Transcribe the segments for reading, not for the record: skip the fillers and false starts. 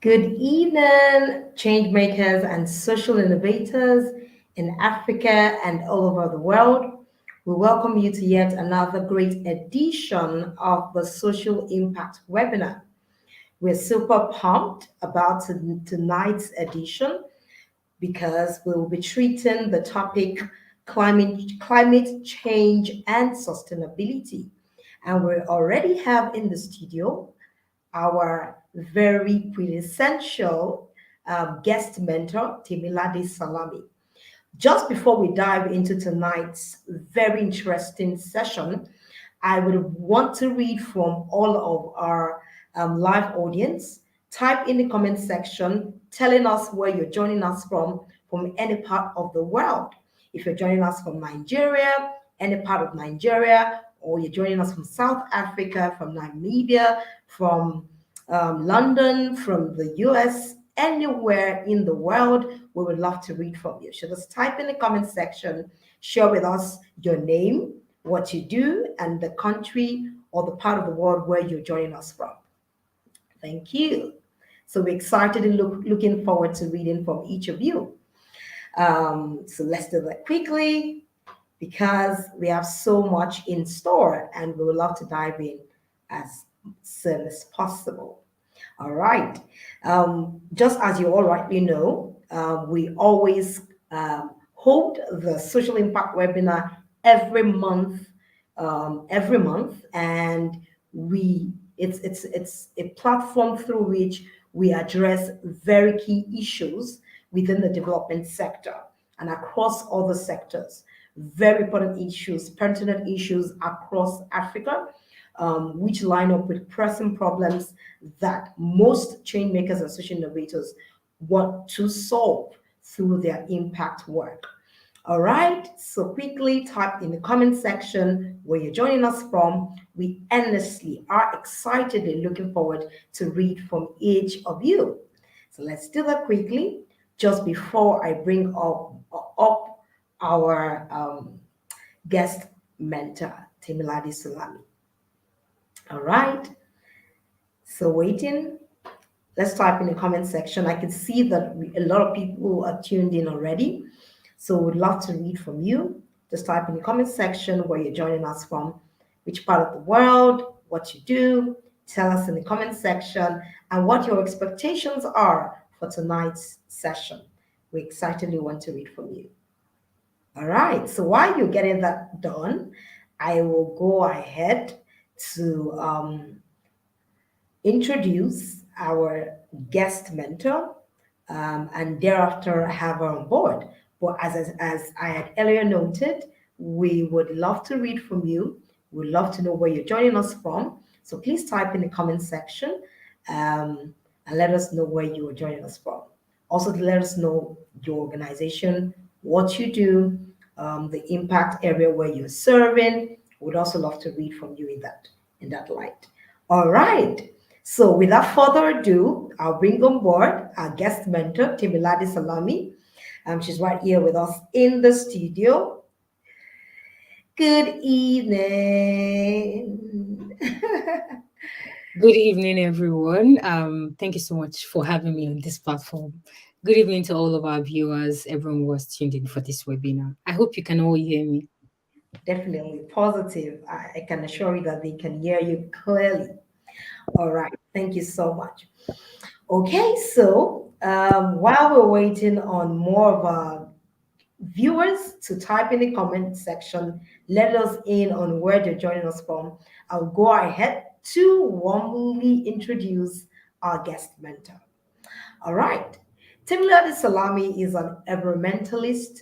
Good evening, change makers and social innovators in Africa and all over the world. We welcome you to yet another great edition of the Social Impact webinar. We're super pumped about tonight's edition because we will be treating the topic climate change and sustainability. And we already have in the studio our very quintessential guest mentor, Lady Salami. Just before we dive into tonight's very interesting session, I would want to read from all of our live audience. Type in the comment section telling us where you're joining us from any part of the world. If you're joining us from Nigeria, any part of Nigeria, or you're joining us from South Africa, from Namibia, from London, from the US, anywhere in the world, we would love to read from you. So just type in the comment section, share with us your name, what you do, and the country or the part of the world where you're joining us from. Thank you. So we're excited and looking forward to reading from each of you. So let's do that quickly because we have so much in store and we would love to dive in as soon as possible. All right. Just as you all rightly know, we always hold the social impact webinar every month, and it's a platform through which we address very key issues within the development sector and across other sectors. Very important issues, pertinent issues across Africa, which line up with pressing problems that most change makers and social innovators want to solve through their impact work. All right, so quickly type in the comment section where you're joining us from. We endlessly are excitedly looking forward to read from each of you. So let's do that quickly just before I bring up our guest mentor, Lady Salami. All right, so waiting. Let's type in the comment section. I can see that a lot of people are tuned in already. So we'd love to read from you. Just type in the comment section where you're joining us from, which part of the world, what you do. Tell us in the comment section and what your expectations are for tonight's session. We excitedly want to read from you. All right, so while you're getting that done, I will go ahead to introduce our guest mentor and thereafter have her on board. But as I had earlier noted, we would love to read from you. We'd love to know where you're joining us from. So please type in the comment section and let us know where you are joining us from. Also, to let us know your organization, what you do, the impact area where you're serving. We'd also love to read from you in that light. All right. So without further ado, I'll bring on board our guest mentor, Lady Salami. She's right here with us in the studio. Good evening. Good evening, everyone. Thank you so much for having me on this platform. Good evening to all of our viewers, everyone who was tuned in for this webinar. I hope you can all hear me. Definitely positive. I can assure you that they can hear you clearly. All right. Thank you so much. Okay, so while we're waiting on more of our viewers to type in the comment section, let us in on where they're joining us from. I'll go ahead to warmly introduce our guest mentor. All right. Lady Salami is an environmentalist,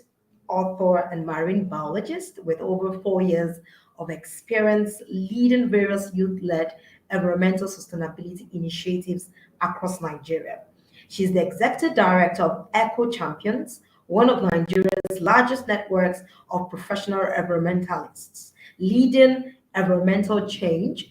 author, and marine biologist with over 4 years of experience leading various youth-led environmental sustainability initiatives across Nigeria. She's the executive director of Eco Champions, one of Nigeria's largest networks of professional environmentalists, leading environmental change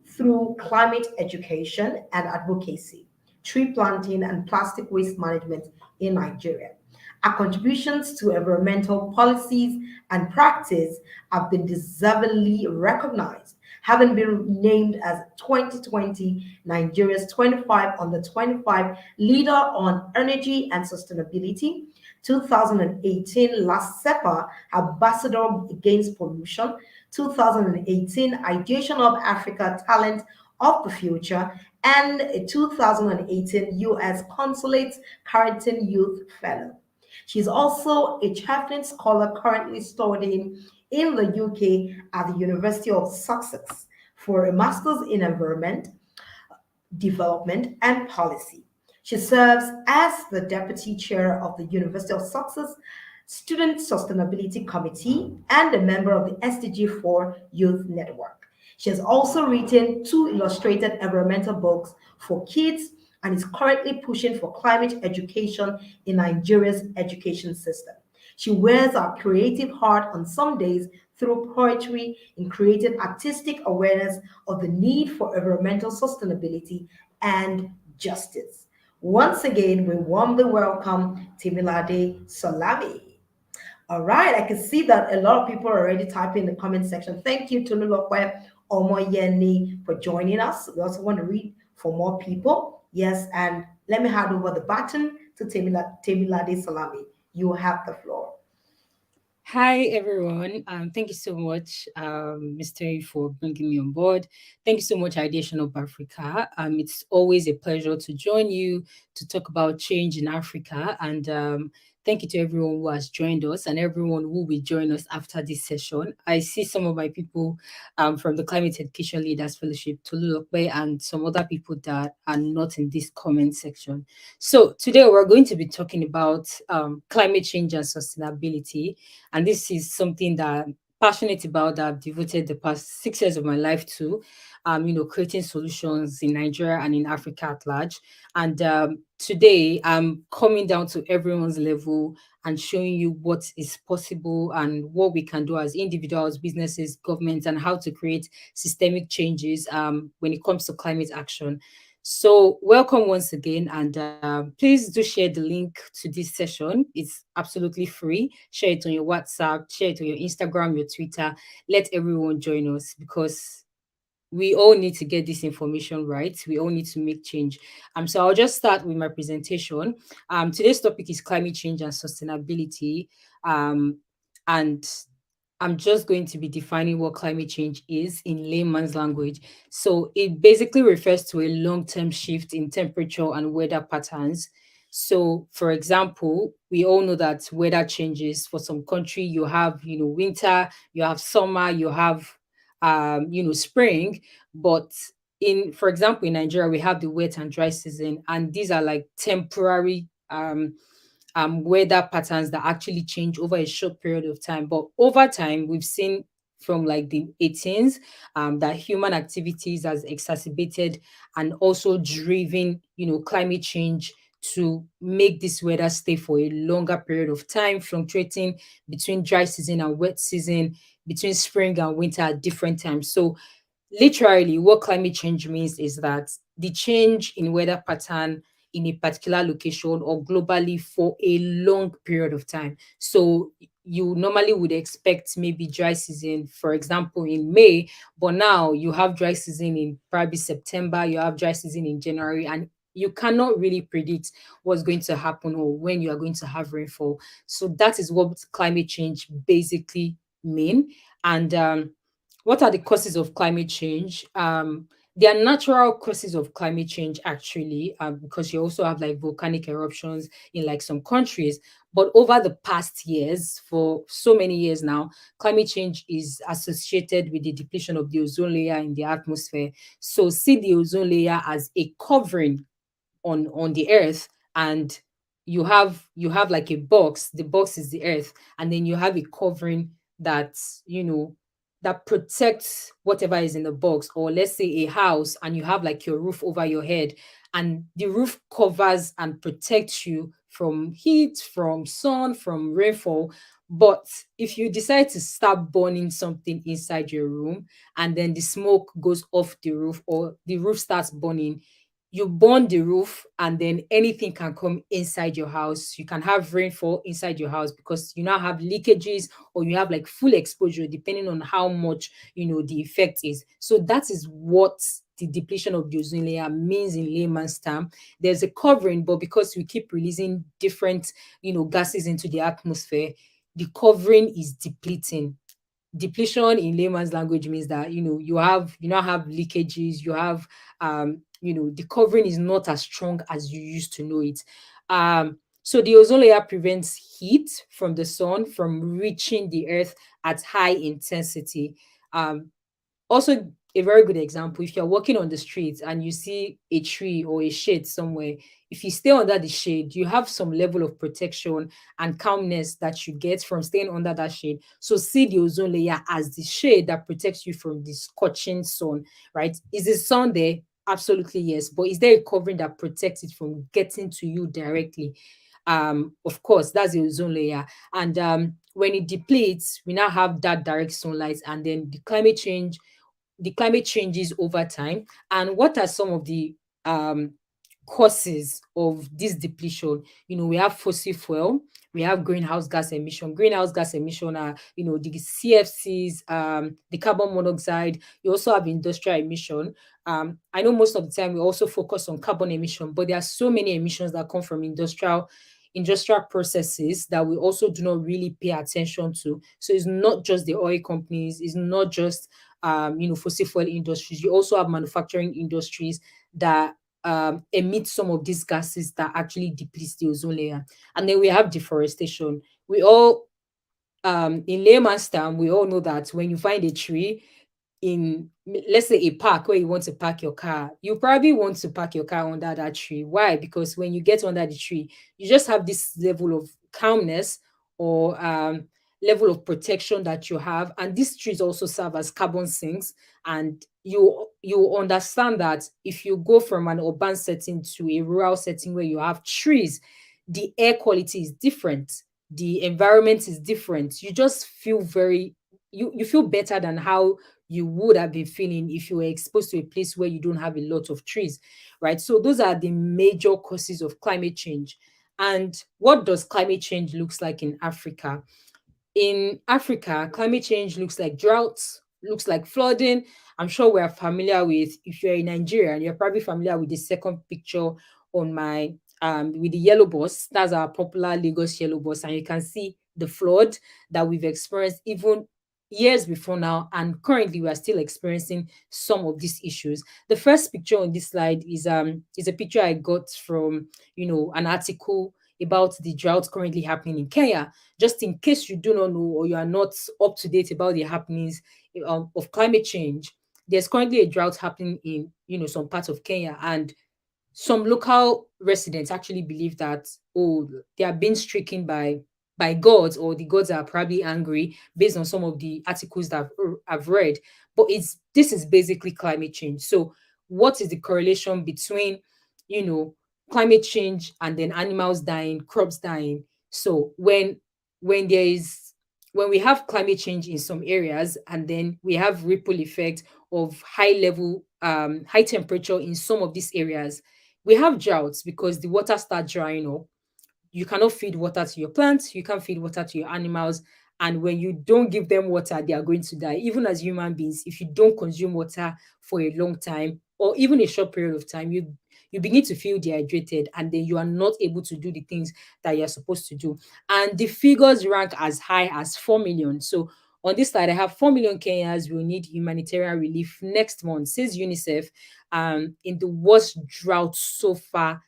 through climate education and advocacy, tree planting, and plastic waste management in Nigeria. Our contributions to environmental policies and practice have been deservedly recognized, having been named as 2020 Nigeria's 25 under 25 leader on energy and sustainability, 2018 Last SEPA ambassador against pollution, 2018 Ideation of Africa Talent of the Future, and a 2018 U.S. Consulate Carrington Youth Fellow. She's also a chaplain scholar currently studying in the UK at the University of Sussex for a master's in environment, development, and policy. She serves as the deputy chair of the University of Sussex Student Sustainability Committee and a member of the SDG4 Youth Network. She has also written two illustrated environmental books for kids and is currently pushing for climate education in Nigeria's education system. She wears her creative heart on some days through poetry in creating artistic awareness of the need for environmental sustainability and justice. Once again, we warmly welcome Timilade Salami. All right, I can see that a lot of people are already typing in the comment section. Thank you, Tululokwe Omoyeni, for joining us. We also want to read for more people. Yes, and let me hand over the baton to Temilade Salami. You have the floor. Hi everyone. Thank you so much, Mr. A, for bringing me on board. Thank you so much, Ideation of Africa. It's always a pleasure to join you to talk about change in Africa. And thank you to everyone who has joined us and everyone who will join us after this session. I see some of my people from the Climate Education Leaders Fellowship, Tolulokwe, and some other people that are not in this comment section. So today we're going to be talking about climate change and sustainability, and this is something that I'm passionate about, that I've devoted the past 6 years of my life to, creating solutions in Nigeria and in Africa at large. And today I'm coming down to everyone's level and showing you what is possible and what we can do as individuals, businesses, governments, and how to create systemic changes when it comes to climate action. So, welcome once again, and please do share the link to this session. It's absolutely free. Share it on your WhatsApp, share it on your Instagram, your Twitter. Let everyone join us because we all need to get this information right. We all need to make change. So I'll just start with my presentation. Today's topic is climate change and sustainability. And I'm just going to be defining what climate change is in layman's language. So it basically refers to a long-term shift in temperature and weather patterns. So, for example, we all know that weather changes. For some country, you have, winter, you have summer, you have, spring. But for example, in Nigeria, we have the wet and dry season, and these are like temporary weather patterns that actually change over a short period of time. But over time, we've seen from like the 18s that human activities has exacerbated and also driven, climate change to make this weather stay for a longer period of time, fluctuating between dry season and wet season, between spring and winter at different times. So literally, what climate change means is that the change in weather pattern in a particular location or globally for a long period of time. So you normally would expect maybe dry season, for example, in May, but now you have dry season in probably September, you have dry season in January, and you cannot really predict what's going to happen or when you are going to have rainfall. So that is what climate change basically mean. And what are the causes of climate change? There are natural causes of climate change actually, because you also have like volcanic eruptions in like some countries. But over the past years, for so many years now, climate change is associated with the depletion of the ozone layer in the atmosphere. So see the ozone layer as a covering on the earth, and you have like a box. The box is the earth, and then you have a covering that that protects whatever is in the box, or let's say a house, and you have like your roof over your head, and the roof covers and protects you from heat, from sun, from rainfall. But if you decide to start burning something inside your room, and then the smoke goes off the roof or the roof starts burning, you burn the roof, and then anything can come inside your house. You can have rainfall inside your house because you now have leakages, or you have like full exposure depending on how much the effect is. So that is what the depletion of the ozone layer means in layman's term. There's a covering, but because we keep releasing different gases into the atmosphere, the covering is depleting. Depletion in layman's language means that you now have leakages, you have the covering is not as strong as you used to know it. So the ozone layer prevents heat from the sun from reaching the earth at high intensity. Um also, a very good example, if you're walking on the street and you see a tree or a shade somewhere, if you stay under the shade, you have some level of protection and calmness that you get from staying under that shade. So see the ozone layer as the shade that protects you from the scorching sun, right? Is the sun there? Absolutely yes. But is there a covering that protects it from getting to you directly? Of course, that's the ozone layer. And when it depletes, we now have that direct sunlight, and then the climate changes over time. And what are some of the um, causes of this depletion? We have fossil fuel, we have greenhouse gas emission. Greenhouse gas emission are, the CFCs, the carbon monoxide. You also have industrial emission. I know most of the time we also focus on carbon emission, but there are so many emissions that come from industrial processes that we also do not really pay attention to. So it's not just the oil companies, it's not just fossil fuel industries. You also have manufacturing industries that emit some of these gases that actually depletes the ozone layer. And then we have deforestation. We all In layman's term, we all know that when you find a tree in, let's say, a park where you want to park your car, you probably want to park your car under that tree. Why? Because when you get under the tree, you just have this level of calmness, or level of protection that you have. And these trees also serve as carbon sinks. And you understand that if you go from an urban setting to a rural setting where you have trees, the air quality is different, the environment is different. You just feel you feel better than how you would have been feeling if you were exposed to a place where you don't have a lot of trees, right? So those are the major causes of climate change. And what does climate change looks like in Africa? In Africa, climate change looks like droughts, looks like flooding. I'm sure we are familiar with, if you're in Nigeria, and you're probably familiar with the second picture on my with the yellow bus. That's our popular Lagos yellow bus, and you can see the flood that we've experienced even years before now, and currently we are still experiencing some of these issues. The first picture on this slide is a picture I got from an article about the drought currently happening in Kenya. Just in case you do not know, or you are not up to date about the happenings of climate change, there's currently a drought happening in some parts of Kenya. And some local residents actually believe that, oh, they are being stricken by gods, or the gods are probably angry, based on some of the articles that I've read. But this is basically climate change. So what is the correlation between you know climate change and then animals dying, crops dying? So when there is when we have climate change in some areas, and then we have ripple effect of high temperature in some of these areas, we have droughts because the water starts drying up. You cannot feed water to your plants, you can't feed water to your animals. And when you don't give them water, they are going to die. Even as human beings, if you don't consume water for a long time, or even a short period of time, you begin to feel dehydrated, and then you are not able to do the things that you're supposed to do. And the figures rank as high as 4 million. So on this slide, I have 4 million Kenyans will need humanitarian relief next month, says UNICEF, in the worst drought so far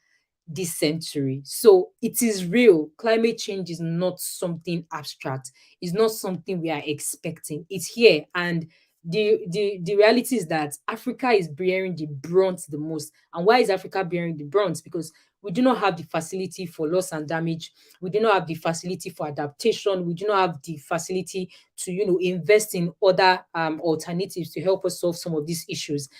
this century. So it is real. Climate change is not something abstract. It's not something we are expecting. It's here. And the reality is that Africa is bearing the brunt the most. And why is Africa bearing the brunt? Because we do not have the facility for loss and damage. We do not have the facility for adaptation. We do not have the facility to, invest in other alternatives to help us solve some of these issues.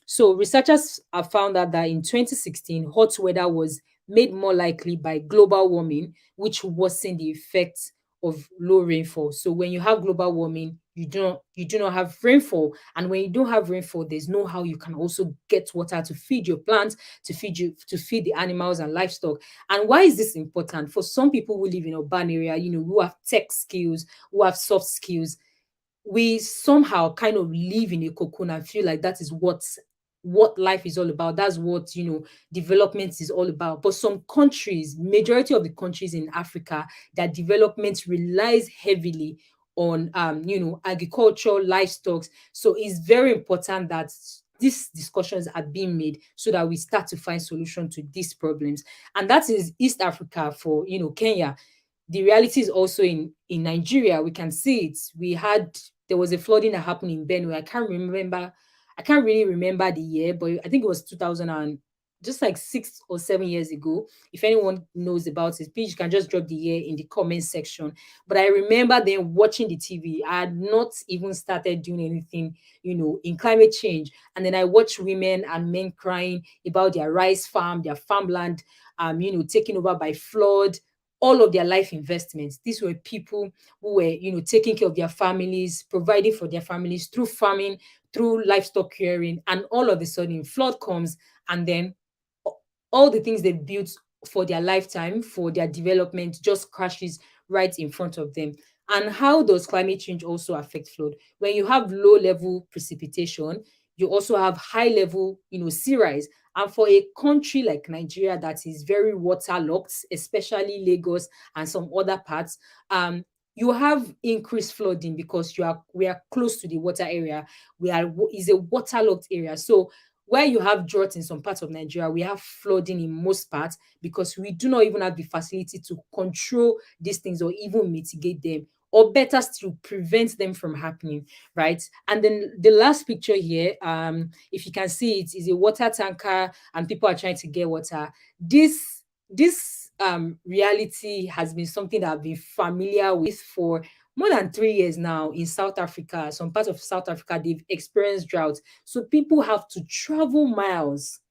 So researchers have found out that in 2016, hot weather was made more likely by global warming, which worsened the effects of low rainfall. So when you have global warming, you do not have rainfall. And when you don't have rainfall, there's no how you can also get water to feed your plants, to feed the animals and livestock. And why is this important? For some people who live in urban area, who have tech skills, who have soft skills, we somehow kind of live in a cocoon and feel like that is what life is all about. That's what development is all about. But some countries, majority of the countries in Africa, that development relies heavily on agriculture, livestock. So it's very important that these discussions are being made so that we start to find solution to these problems. And that is East Africa for Kenya. The reality is also in Nigeria. We can see it. There was a flooding that happened in Benue. I can't really remember the year, but I think it was 2000 and just like 6 or 7 years ago. If anyone knows about it, please you can just drop the year in the comment section. But I remember then watching the TV. I had not even started doing anything, in climate change. And then I watched women and men crying about their rice farm, their farmland, taken over by flood, all of their life investments. These were people who were, taking care of their families, providing for their families through farming, through livestock rearing, and all of a sudden flood comes, and then all the things they built for their lifetime, for their development, just crashes right in front of them. And how does climate change also affect flood? When you have low level precipitation, you also have high level, sea rise. And for a country like Nigeria that is very waterlogged, especially Lagos and some other parts, you have increased flooding because we are close to the water area. Is a waterlogged area. So where you have drought in some parts of Nigeria, we have flooding in most parts because we do not even have the facility to control these things or even mitigate them, or better still, prevent them from happening, right? And then the last picture here, if you can see it, is a water tanker and people are trying to get water. This reality has been something that I've been familiar with for more than 3 years now in South Africa. Some parts of South Africa, they've experienced drought. So people have to travel miles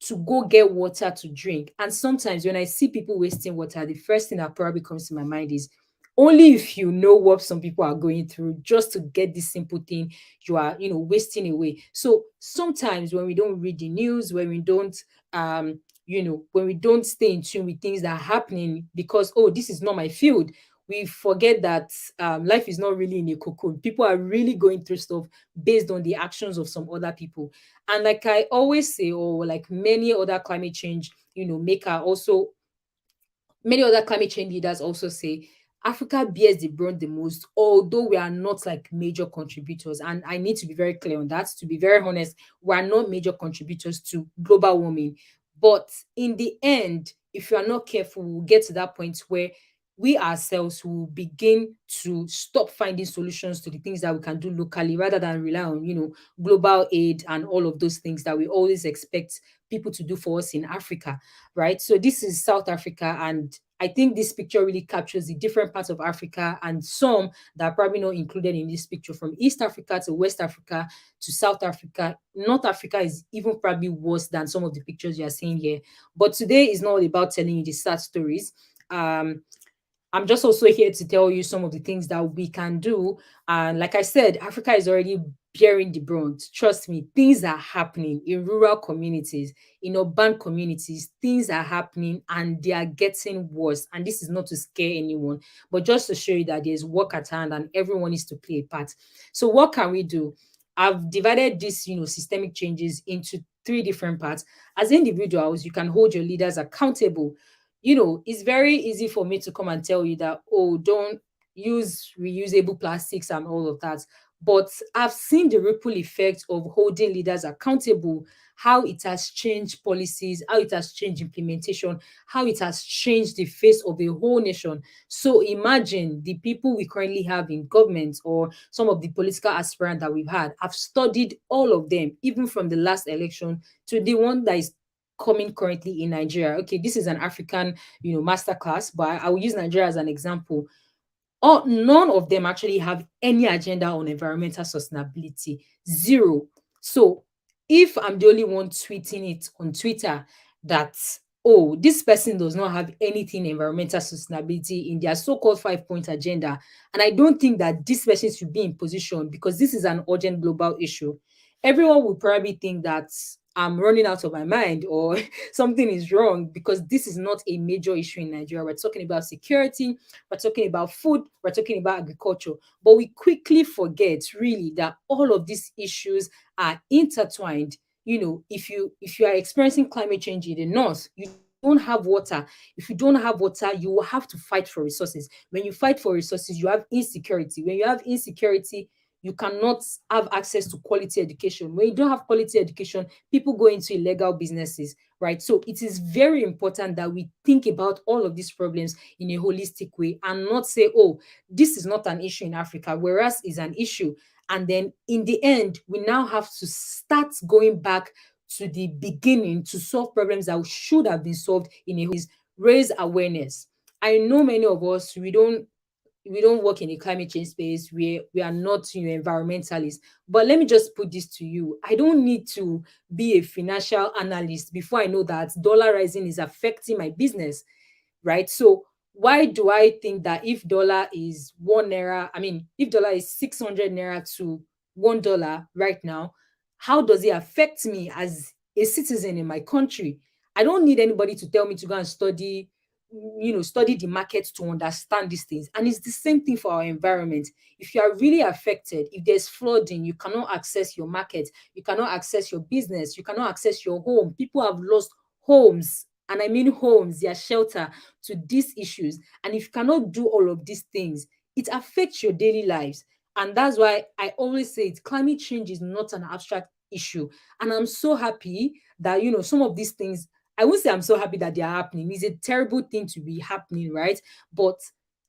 to go get water to drink. And sometimes when I see people wasting water, the first thing that probably comes to my mind is only if you know what some people are going through just to get this simple thing, you are, wasting away. So sometimes when we don't read the news, when we don't stay in tune with things that are happening because, oh, this is not my field, we forget that life is not really in a cocoon. People are really going through stuff based on the actions of some other people. And like I always say, or like many other climate change leaders also say, Africa bears the brunt the most, although we are not like major contributors. And I need to be very clear on that. To be very honest, we are not major contributors to global warming. But in the end, if you are not careful, we'll get to that point where we ourselves will begin to stop finding solutions to the things that we can do locally rather than rely on, global aid and all of those things that we always expect people to do for us in Africa, right? So this is South Africa, and I think this picture really captures the different parts of Africa and some that are probably not included in this picture, from East Africa to West Africa to South Africa. North Africa is even probably worse than some of the pictures you are seeing here. But today is not about telling you the sad stories. I'm just also here to tell you some of the things that we can do. And like I said, Africa is already bearing the brunt. Trust me, things are happening in rural communities, in urban communities. Things are happening and they are getting worse. And this is not to scare anyone, but just to show you that there's work at hand and everyone needs to play a part. So what can we do? I've divided this, systemic changes into three different parts. As individuals, you can hold your leaders accountable. It's very easy for me to come and tell you that, oh, don't use reusable plastics and all of that. But I've seen the ripple effect of holding leaders accountable, how it has changed policies, how it has changed implementation, how it has changed the face of a whole nation. So imagine the people we currently have in government or some of the political aspirants that we've had. I've studied all of them, even from the last election to the one that is coming currently in Nigeria. Okay, this is an African, masterclass, but I will use Nigeria as an example. None of them actually have any agenda on environmental sustainability. Zero. So if I'm the only one tweeting it on Twitter that oh, this person does not have anything environmental sustainability in their so-called 5 point agenda. And I don't think that this person should be in position because this is an urgent global issue. Everyone will probably think that I'm running out of my mind or something is wrong because this is not a major issue in Nigeria. We're talking about security, we're talking about food, we're talking about agriculture. But we quickly forget really that all of these issues are intertwined. If you are experiencing climate change in the north, you don't have water. If you don't have water, you will have to fight for resources. When you fight for resources, you have insecurity. When you have insecurity, you cannot have access to quality education. When you don't have quality education, people go into illegal businesses, right? So it is very important that we think about all of these problems in a holistic way and not say, oh, this is not an issue in Africa, whereas it's an issue. And then in the end, we now have to start going back to the beginning to solve problems that should have been solved in a raise awareness. I know many of us, we don't work in the climate change space. We are not environmentalists. But let me just put this to you. I don't need to be a financial analyst before I know that dollar rising is affecting my business, right? So why do I think that if dollar is 1 naira, I mean, if dollar is 600 naira to $1 right now, how does it affect me as a citizen in my country? I don't need anybody to tell me to go and study the market to understand these things. And it's the same thing for our environment. If you are really affected, if there's flooding, you cannot access your market, you cannot access your business, you cannot access your home. People have lost homes, and I mean homes, their shelter, to these issues. And if you cannot do all of these things, it affects your daily lives. And that's why I always say it, climate change is not an abstract issue. And I'm so happy that, some of these things, I won't say I'm so happy that they are happening. It's a terrible thing to be happening, right? But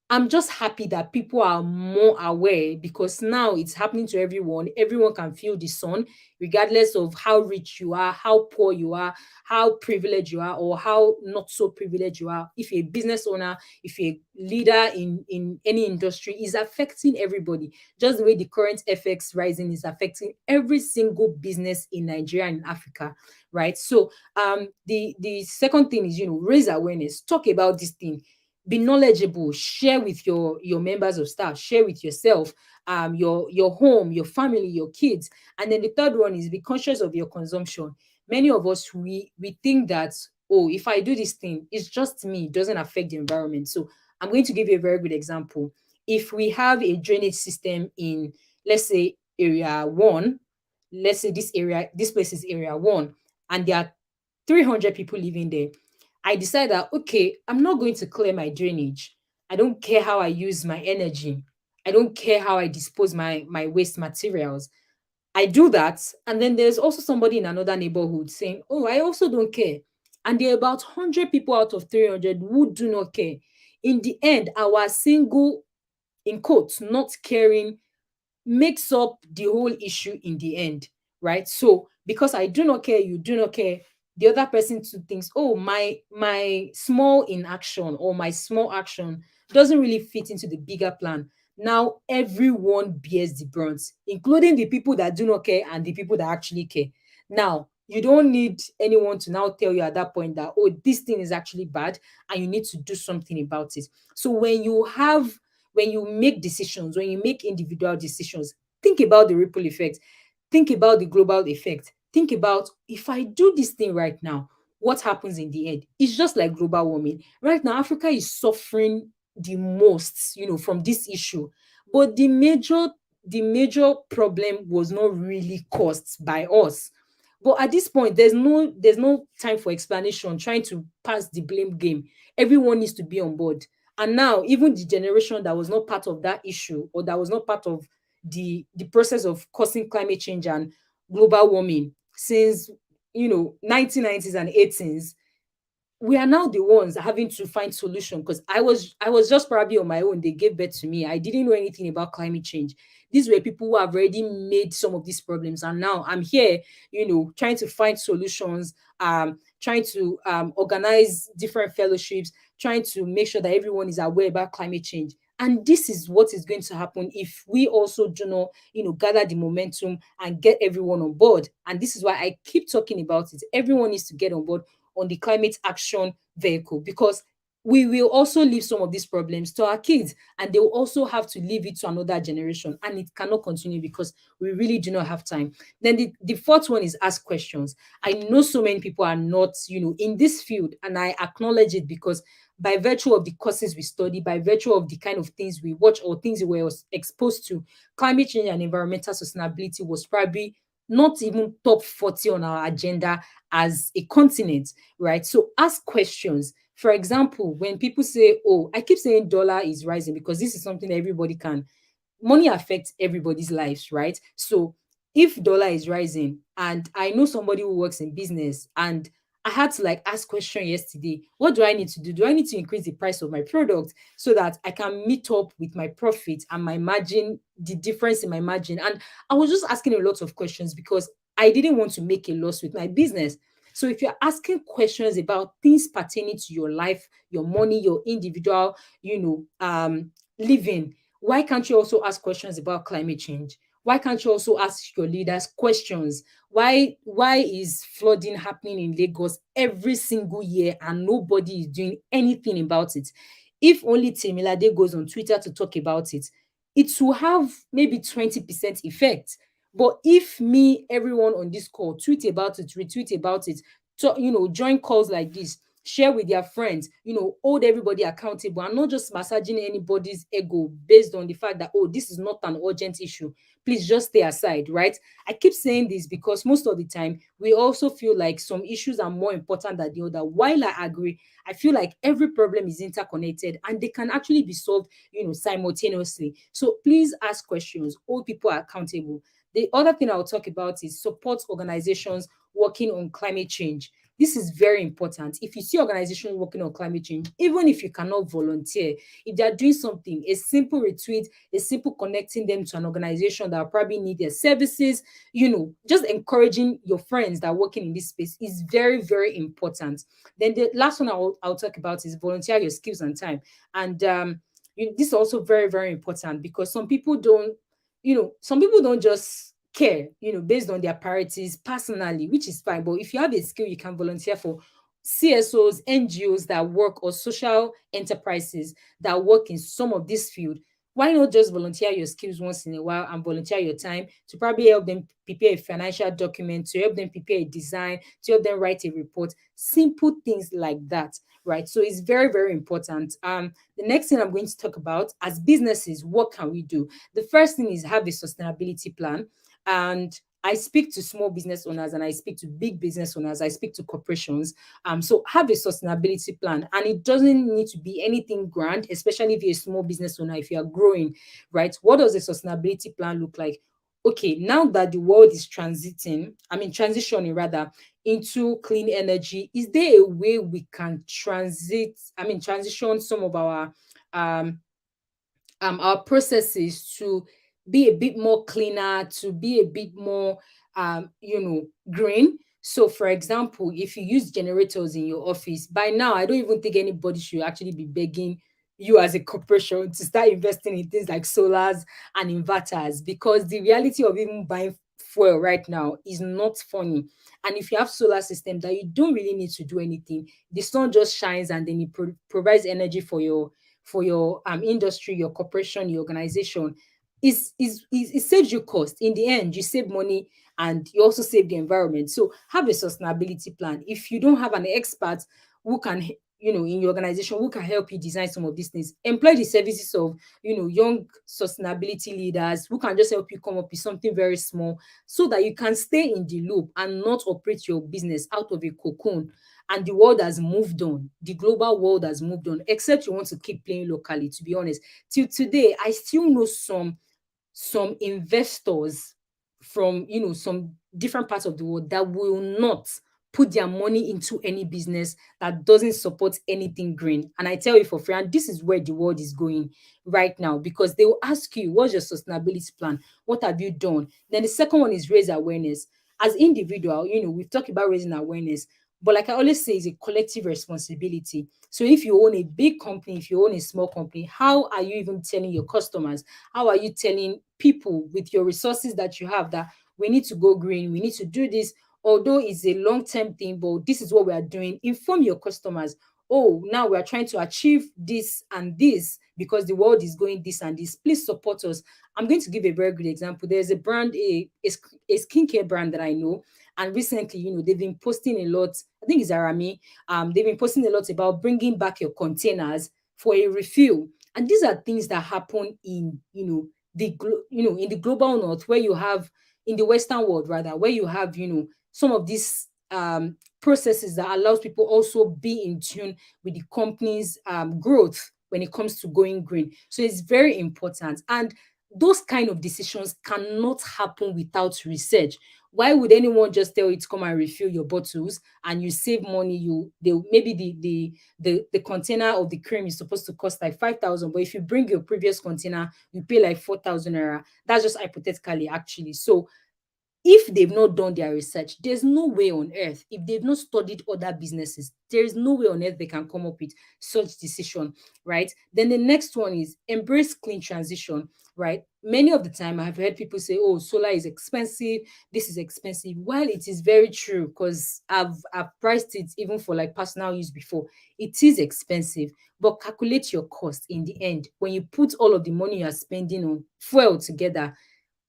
I'm just happy that people are more aware because now it's happening to everyone. Everyone can feel the sun, regardless of how rich you are, how poor you are, how privileged you are, or how not so privileged you are. If you're a business owner, if you're a leader in any industry, is affecting everybody. Just the way the current FX rising is affecting every single business in Nigeria and in Africa, right? So the second thing is, raise awareness, talk about this thing, be knowledgeable, share with your members of staff, share with yourself, your home, your family, your kids. And then the third one is be conscious of your consumption. Many of us, we think that, oh, if I do this thing, it's just me, it doesn't affect the environment. So I'm going to give you a very good example. If we have a drainage system in, let's say, area one, let's say this place is area one, and there are 300 people living there. I decide that, okay, I'm not going to clear my drainage. I don't care how I use my energy. I don't care how I dispose my waste materials. I do that. And then there's also somebody in another neighborhood saying, oh, I also don't care. And there are about 100 people out of 300 who do not care. In the end, our single, in quotes, not caring makes up the whole issue in the end, right? So because I do not care, you do not care, the other person too thinks, oh, my small inaction or my small action doesn't really fit into the bigger plan. Now everyone bears the brunt, including the people that do not care and the people that actually care. Now you don't need anyone to now tell you at that point that, oh, this thing is actually bad and you need to do something about it. So when you make decisions, when you make individual decisions, think about the ripple effect, think about the global effect, think about, if I do this thing right now, what happens in the end? It's just like global warming. Right now, Africa is suffering the most, from this issue. But the major problem was not really caused by us. But at this point, there's no time for explanation, trying to pass the blame game. Everyone needs to be on board. And now, even the generation that was not part of that issue or that was not part of the process of causing climate change and global warming since 1990s and 18s, we are now the ones having to find solution, because I was just probably on my own. They gave birth to me. I didn't know anything about climate change. These were people who have already made some of these problems, and now I'm here, trying to find solutions, trying to organize different fellowships, trying to make sure that everyone is aware about climate change. And this is what is going to happen if we also do not, gather the momentum and get everyone on board. And this is why I keep talking about it. Everyone needs to get on board. on the climate action vehicle, because we will also leave some of these problems to our kids, and they will also have to leave it to another generation, and it cannot continue because we really do not have time. Then the fourth one is ask questions. I know so many people are not, in this field, and I acknowledge it, because by virtue of the courses we study, by virtue of the kind of things we watch or things we were exposed to, climate change and environmental sustainability was probably not even top 40 on our agenda as a continent, right? So ask questions. For example, when people say, oh, I keep saying dollar is rising because this is something everybody can, money affects everybody's lives, right? So if dollar is rising, and I know somebody who works in business, and I had to like ask question yesterday, what do I need to do? Do I need to increase the price of my product so that I can meet up with my profit and my margin, the difference in my margin? And I was just asking a lot of questions because I didn't want to make a loss with my business. So if you're asking questions about things pertaining to your life, your money, your individual, living, why can't you also ask questions about climate change? Why can't you also ask your leaders questions? Why is flooding happening in Lagos every single year and nobody is doing anything about it? If only Temilade goes on Twitter to talk about it, it will have maybe 20% effect. But if me, everyone on this call, tweet about it, retweet about it, join calls like this, share with their friends, hold everybody accountable, and not just massaging anybody's ego based on the fact that, oh, this is not an urgent issue. Please just stay aside, right? I keep saying this because most of the time we also feel like some issues are more important than the other. While I agree, I feel like every problem is interconnected and they can actually be solved, simultaneously. So please ask questions, hold people accountable. The other thing I'll talk about is support organizations working on climate change. This is very important. If you see organizations working on climate change, even if you cannot volunteer, if they are doing something, a simple retweet, a simple connecting them to an organization that will probably need their services, just encouraging your friends that are working in this space is very, very important. Then the last one I'll talk about is volunteer your skills and time. And this is also very, very important because some people don't just care, based on their priorities personally, which is fine. But if you have a skill, you can volunteer for CSOs, NGOs that work, or social enterprises that work in some of this field. Why not just volunteer your skills once in a while and volunteer your time to probably help them prepare a financial document, to help them prepare a design, to help them write a report, simple things like that, right? So it's very, very important. The next thing I'm going to talk about, as businesses, what can we do? The first thing is have a sustainability plan. And I speak to small business owners and I speak to big business owners, I speak to corporations. So have a sustainability plan, and it doesn't need to be anything grand, especially if you're a small business owner, if you are growing, right? What does a sustainability plan look like? Okay, now that the world is transitioning rather into clean energy, is there a way we can transition some of um our processes to be a bit more cleaner, to be a bit more green? So for example, if you use generators in your office, by now I don't even think anybody should actually be begging you as a corporation to start investing in things like solars and inverters, because the reality of even buying fuel right now is not funny. And if you have solar system that you don't really need to do anything, the sun just shines and then it provides energy for your industry, your corporation, your organization. It saves you cost. In the end, you save money and you also save the environment. So have a sustainability plan. If you don't have an expert who can, in your organization, who can help you design some of these things, employ the services of, young sustainability leaders who can just help you come up with something very small so that you can stay in the loop and not operate your business out of a cocoon. And the world has moved on. The global world has moved on, except you want to keep playing locally, to be honest. Till today, I still know some investors from some different parts of the world that will not put their money into any business that doesn't support anything green. And I tell you for free, and this is where the world is going right now, because they will ask you, what's your sustainability plan? What have you done? Then the second one is raise awareness. As individual, we've talked about raising awareness, but like I always say, it's a collective responsibility. So if you own a big company, if you own a small company, how are you even telling your customers? How are you telling people with your resources that you have that we need to go green, we need to do this? although it's a long-term thing, but this is what we are doing. Inform your customers. Oh, now we are trying to achieve this and this because the world is going this and this. Please support us. I'm going to give a very good example. There's a brand, a skincare brand that I know, and recently, they've been posting a lot. I think it's Arami. They've been posting a lot about bringing back your containers for a refill, and these are things that happen in, in the global north, where you have, in the Western world rather, where you have, some of these processes that allows people also be in tune with the company's growth when it comes to going green. So it's very important. And those kind of decisions cannot happen without research. Why would anyone just tell you to come and refill your bottles and you save money? They maybe the container of the cream is supposed to cost like 5,000, but if you bring your previous container, you pay like 4,000 naira. That's just hypothetically, actually. So if they've not done their research, there's no way on earth, if they've not studied other businesses, there is no way on earth they can come up with such decision, right? Then the next one is embrace clean transition, right? Many of the time I've heard people say, oh, solar is expensive, this is expensive. While it is very true, because I've priced it even for like personal use before, it is expensive. But calculate your cost in the end. When you put all of the money you are spending on fuel together,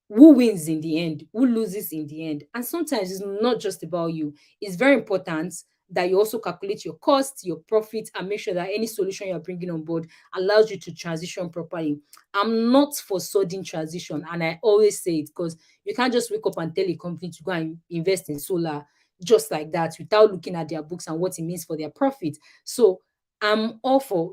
who wins in the end, who loses in the end. And sometimes it's not just about you. It's very important that you also calculate your costs, your profits, and make sure that any solution you're bringing on board allows you to transition properly. I'm not for sudden transition, and I always say it, because you can't just wake up and tell a company to go and invest in solar just like that without looking at their books and what it means for their profit. So I'm all for,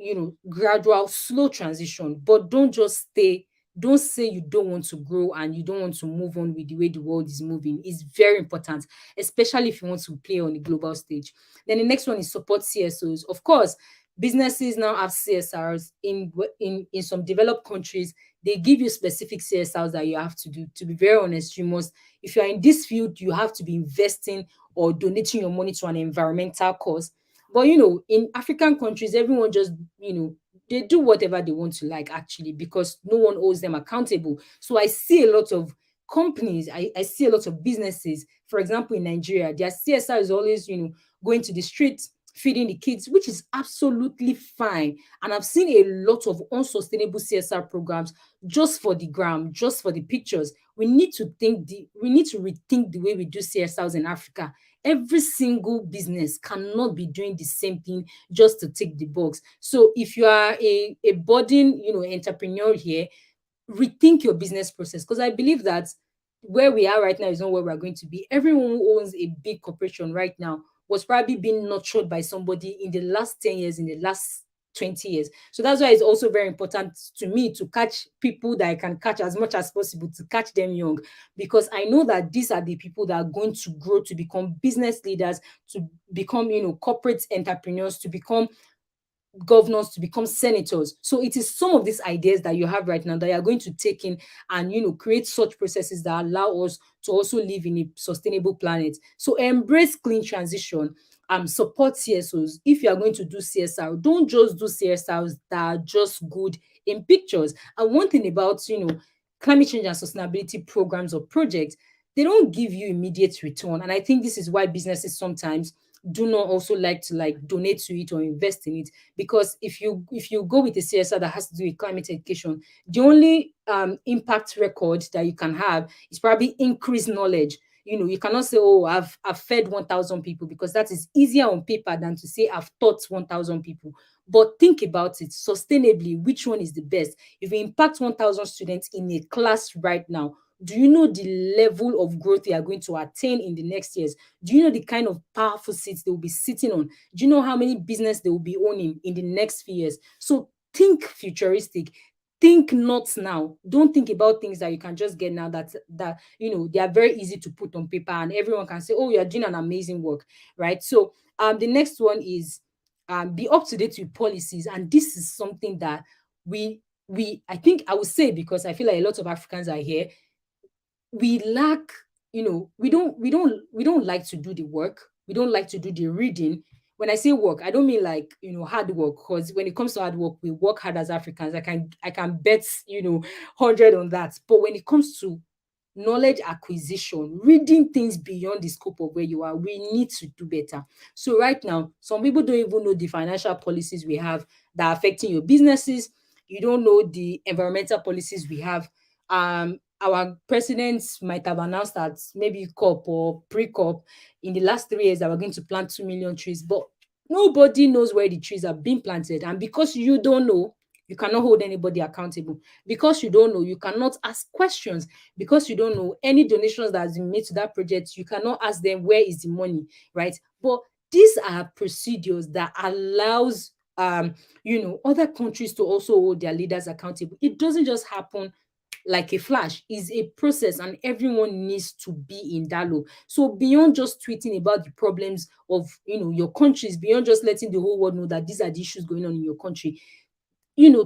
gradual, slow transition, but don't say you don't want to grow and you don't want to move on with the way the world is moving. It's very important, especially if you want to play on the global stage. Then the next one is support CSOs. Of course, businesses now have CSRs in some developed countries. They give you specific CSRs that you have to do. To be very honest, you must, if you are in this field, you have to be investing or donating your money to an environmental cause. But in African countries, everyone just, they do whatever they want to like, actually, because no one holds them accountable. So I see a lot of companies, I see a lot of businesses, for example, in Nigeria, their CSR is always, going to the streets, feeding the kids, which is absolutely fine. And I've seen a lot of unsustainable CSR programs just for the gram, just for the pictures. We need to rethink the way we do CSRs in Africa. Every single business cannot be doing the same thing just to tick the box. So if you are a budding, entrepreneur here, rethink your business process, because I believe that where we are right now is not where we're going to be. Everyone who owns a big corporation right now was probably being nurtured by somebody in the last 10 years, in the last 20 years. So that's why it's also very important to me to catch people that I can catch as much as possible, to catch them young, because I know that these are the people that are going to grow to become business leaders, to become, corporate entrepreneurs, to become governors, to become senators. So it is some of these ideas that you have right now that you are going to take in and create such processes that allow us to also live in a sustainable planet. So embrace clean transition, support CSOs. If you are going to do CSR, don't just do CSRs that are just good in pictures. And one thing about climate change and sustainability programs or projects, they don't give you immediate return. And I think this is why businesses sometimes do not also like to donate to it or invest in it, because if you go with a CSR that has to do with climate education, the only impact record that you can have is probably increased knowledge. You cannot say, oh, I've fed 1,000 people, because that is easier on paper than to say I've taught 1,000 people. But think about it sustainably, which one is the best? If you impact 1,000 students in a class right now, do you know the level of growth they are going to attain in the next years? Do you know the kind of powerful seats they will be sitting on? Do you know how many business they will be owning in the next few years? So think futuristic. Think not now. Don't think about things that you can just get now, that they are very easy to put on paper and everyone can say, oh, you're doing an amazing work, right? So the next one is be up to date with policies. And this is something that we I think I would say, because I feel like a lot of Africans are here, we lack, we don't like to do the work, we don't like to do the reading. When I say work, I don't mean like hard work, because when it comes to hard work, we work hard as Africans. I can bet 100 on that. But when it comes to knowledge acquisition, reading things beyond the scope of where you are. We need to do better. So right now, some people don't even know the financial policies we have that are affecting your businesses. You don't know the environmental policies we have. Our presidents might have announced that maybe COP or pre-COP in the last 3 years that we're going to plant 2 million trees, but nobody knows where the trees are being planted. And because you don't know, you cannot hold anybody accountable. Because you don't know, you cannot ask questions. Because you don't know any donations that has been made to that project, you cannot ask them where is the money, right? But these are procedures that allows other countries to also hold their leaders accountable. It doesn't just happen like a flash. Is a process, and everyone needs to be in that loop. So beyond just tweeting about the problems of your countries, beyond just letting the whole world know that these are the issues going on in your country,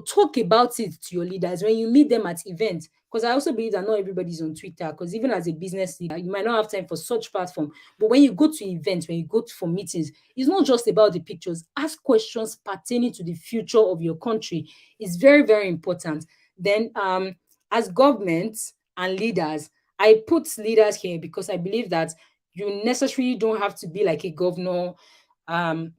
talk about it to your leaders when you meet them at events. Because I also believe that not everybody's on Twitter. Because even as a business leader, you might not have time for such platform. But when you go to events, when you go for meetings, it's not just about the pictures. Ask questions pertaining to the future of your country. It's very, very important. Then, as governments and leaders, I put leaders here because I believe that you necessarily don't have to be like a governor, um,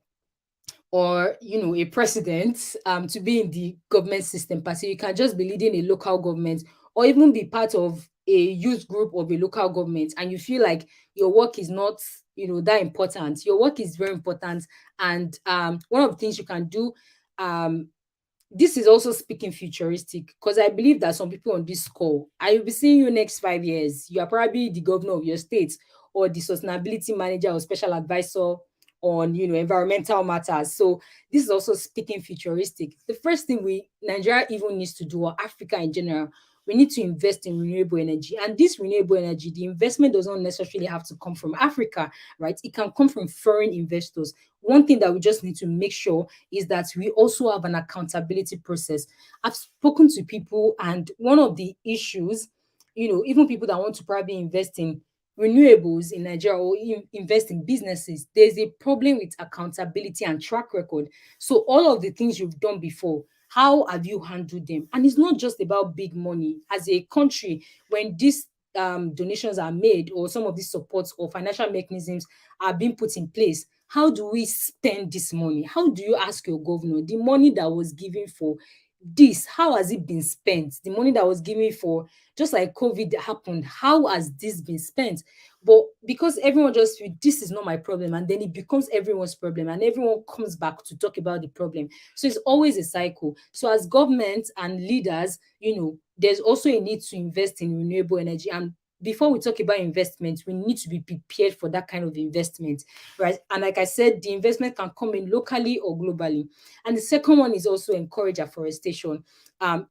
or a president, to be in the government system per se. You can just be leading a local government, or even be part of a youth group of a local government, and you feel like your work is not that important. Your work is very important. And one of the things you can do, um this is also speaking futuristic, because I believe that some people on this call, I will be seeing you next 5 years. You are probably the governor of your state, or the sustainability manager or special advisor on environmental matters. So this is also speaking futuristic. The first thing we Nigeria even needs to do, or Africa in general, we need to invest in renewable energy. And this renewable energy, the investment does not necessarily have to come from Africa, right? It can come from foreign investors. One thing that we just need to make sure is that we also have an accountability process. I've spoken to people, and one of the issues, even people that want to probably invest in renewables in Nigeria, or invest in businesses, there's a problem with accountability and track record. So all of the things you've done before, how have you handled them? And it's not just about big money. As a country, when these donations are made, or some of these supports or financial mechanisms are being put in place, how do we spend this money? How do you ask your governor, the money that was given for this, how has it been spent? The money that was given for, just like COVID happened, how has this been spent? But because everyone just feel this is not my problem, and then it becomes everyone's problem, and everyone comes back to talk about the problem. So it's always a cycle. So as governments and leaders, there's also a need to invest in renewable energy. And before we talk about investment, we need to be prepared for that kind of investment, right? And like I said, the investment can come in locally or globally. And the second one is also encourage afforestation.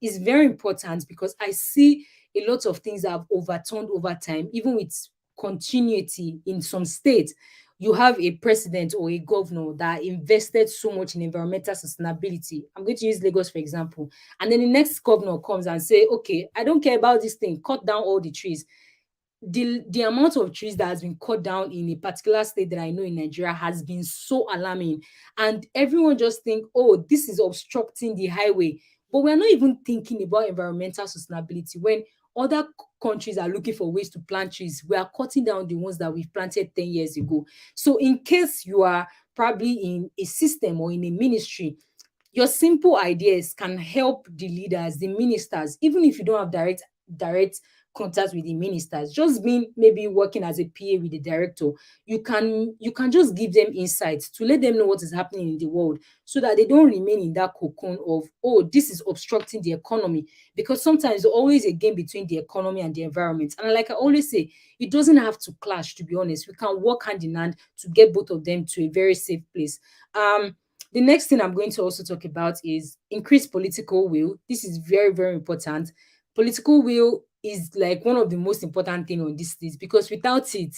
Is very important, because I see a lot of things that have overturned over time, even with continuity in some states. You have a president or a governor that invested so much in environmental sustainability. I'm going to use Lagos for example. And then the next governor comes and say, okay, I don't care about this thing, cut down all the trees. The amount of trees that has been cut down in a particular state that I know in Nigeria has been so alarming. And everyone just think, oh, this is obstructing the highway. But we're not even thinking about environmental sustainability. When other countries are looking for ways to plant trees, we are cutting down the ones that we've planted 10 years ago. So in case you are probably in a system or in a ministry, your simple ideas can help the leaders, the ministers, even if you don't have direct contact with the ministers. Just being maybe working as a PA with the director, you can just give them insights to let them know what is happening in the world, so that they don't remain in that cocoon of, oh, this is obstructing the economy. Because sometimes there's always a game between the economy and the environment. And like I always say, it doesn't have to clash, to be honest. We can work hand in hand to get both of them to a very safe place. The next thing I'm going to also talk about is increased political will. This is very, very important. Political will is like one of the most important thing on this list, because without it,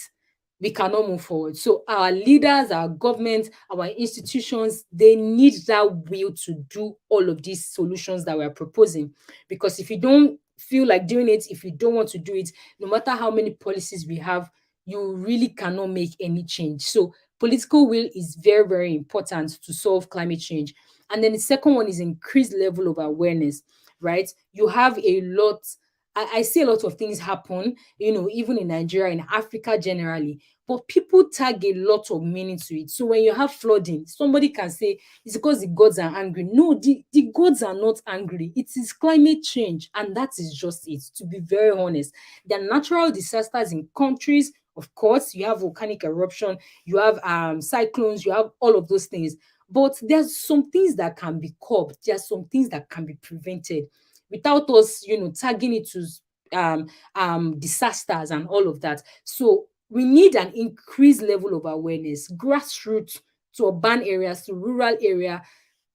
we cannot move forward. So our leaders, our government, our institutions, they need that will to do all of these solutions that we're proposing. Because if you don't feel like doing it, if you don't want to do it, no matter how many policies we have, you really cannot make any change. So political will is very, very important to solve climate change. And then the second one is increased level of awareness, right? You have a lot I see a lot of things happen, even in Nigeria, in Africa generally. But people tag a lot of meaning to it. So when you have flooding, somebody can say it's because the gods are angry. No, the gods are not angry. It is climate change, and that is just it. To be very honest, there are natural disasters in countries. Of course, you have volcanic eruption, you have cyclones, you have all of those things. But there's some things that can be curbed. There's some things that can be prevented without us, tagging it to disasters and all of that. So we need an increased level of awareness, grassroots to urban areas, to rural area,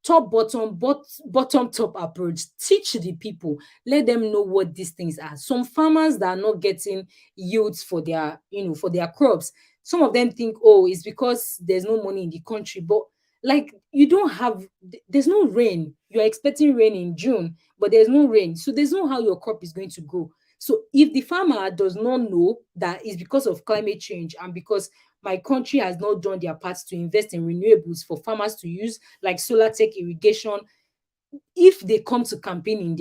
top bottom bottom top approach. Teach the people, let them know what these things are. Some farmers that are not getting yields for their for their crops, some of them think, oh, it's because there's no money in the country. But like, you don't have there's no rain. You're expecting rain in June, but there's no rain, so there's no how your crop is going to grow. So if the farmer does not know that it's because of climate change, and because my country has not done their part to invest in renewables for farmers to use, like solar tech irrigation, if they come to campaign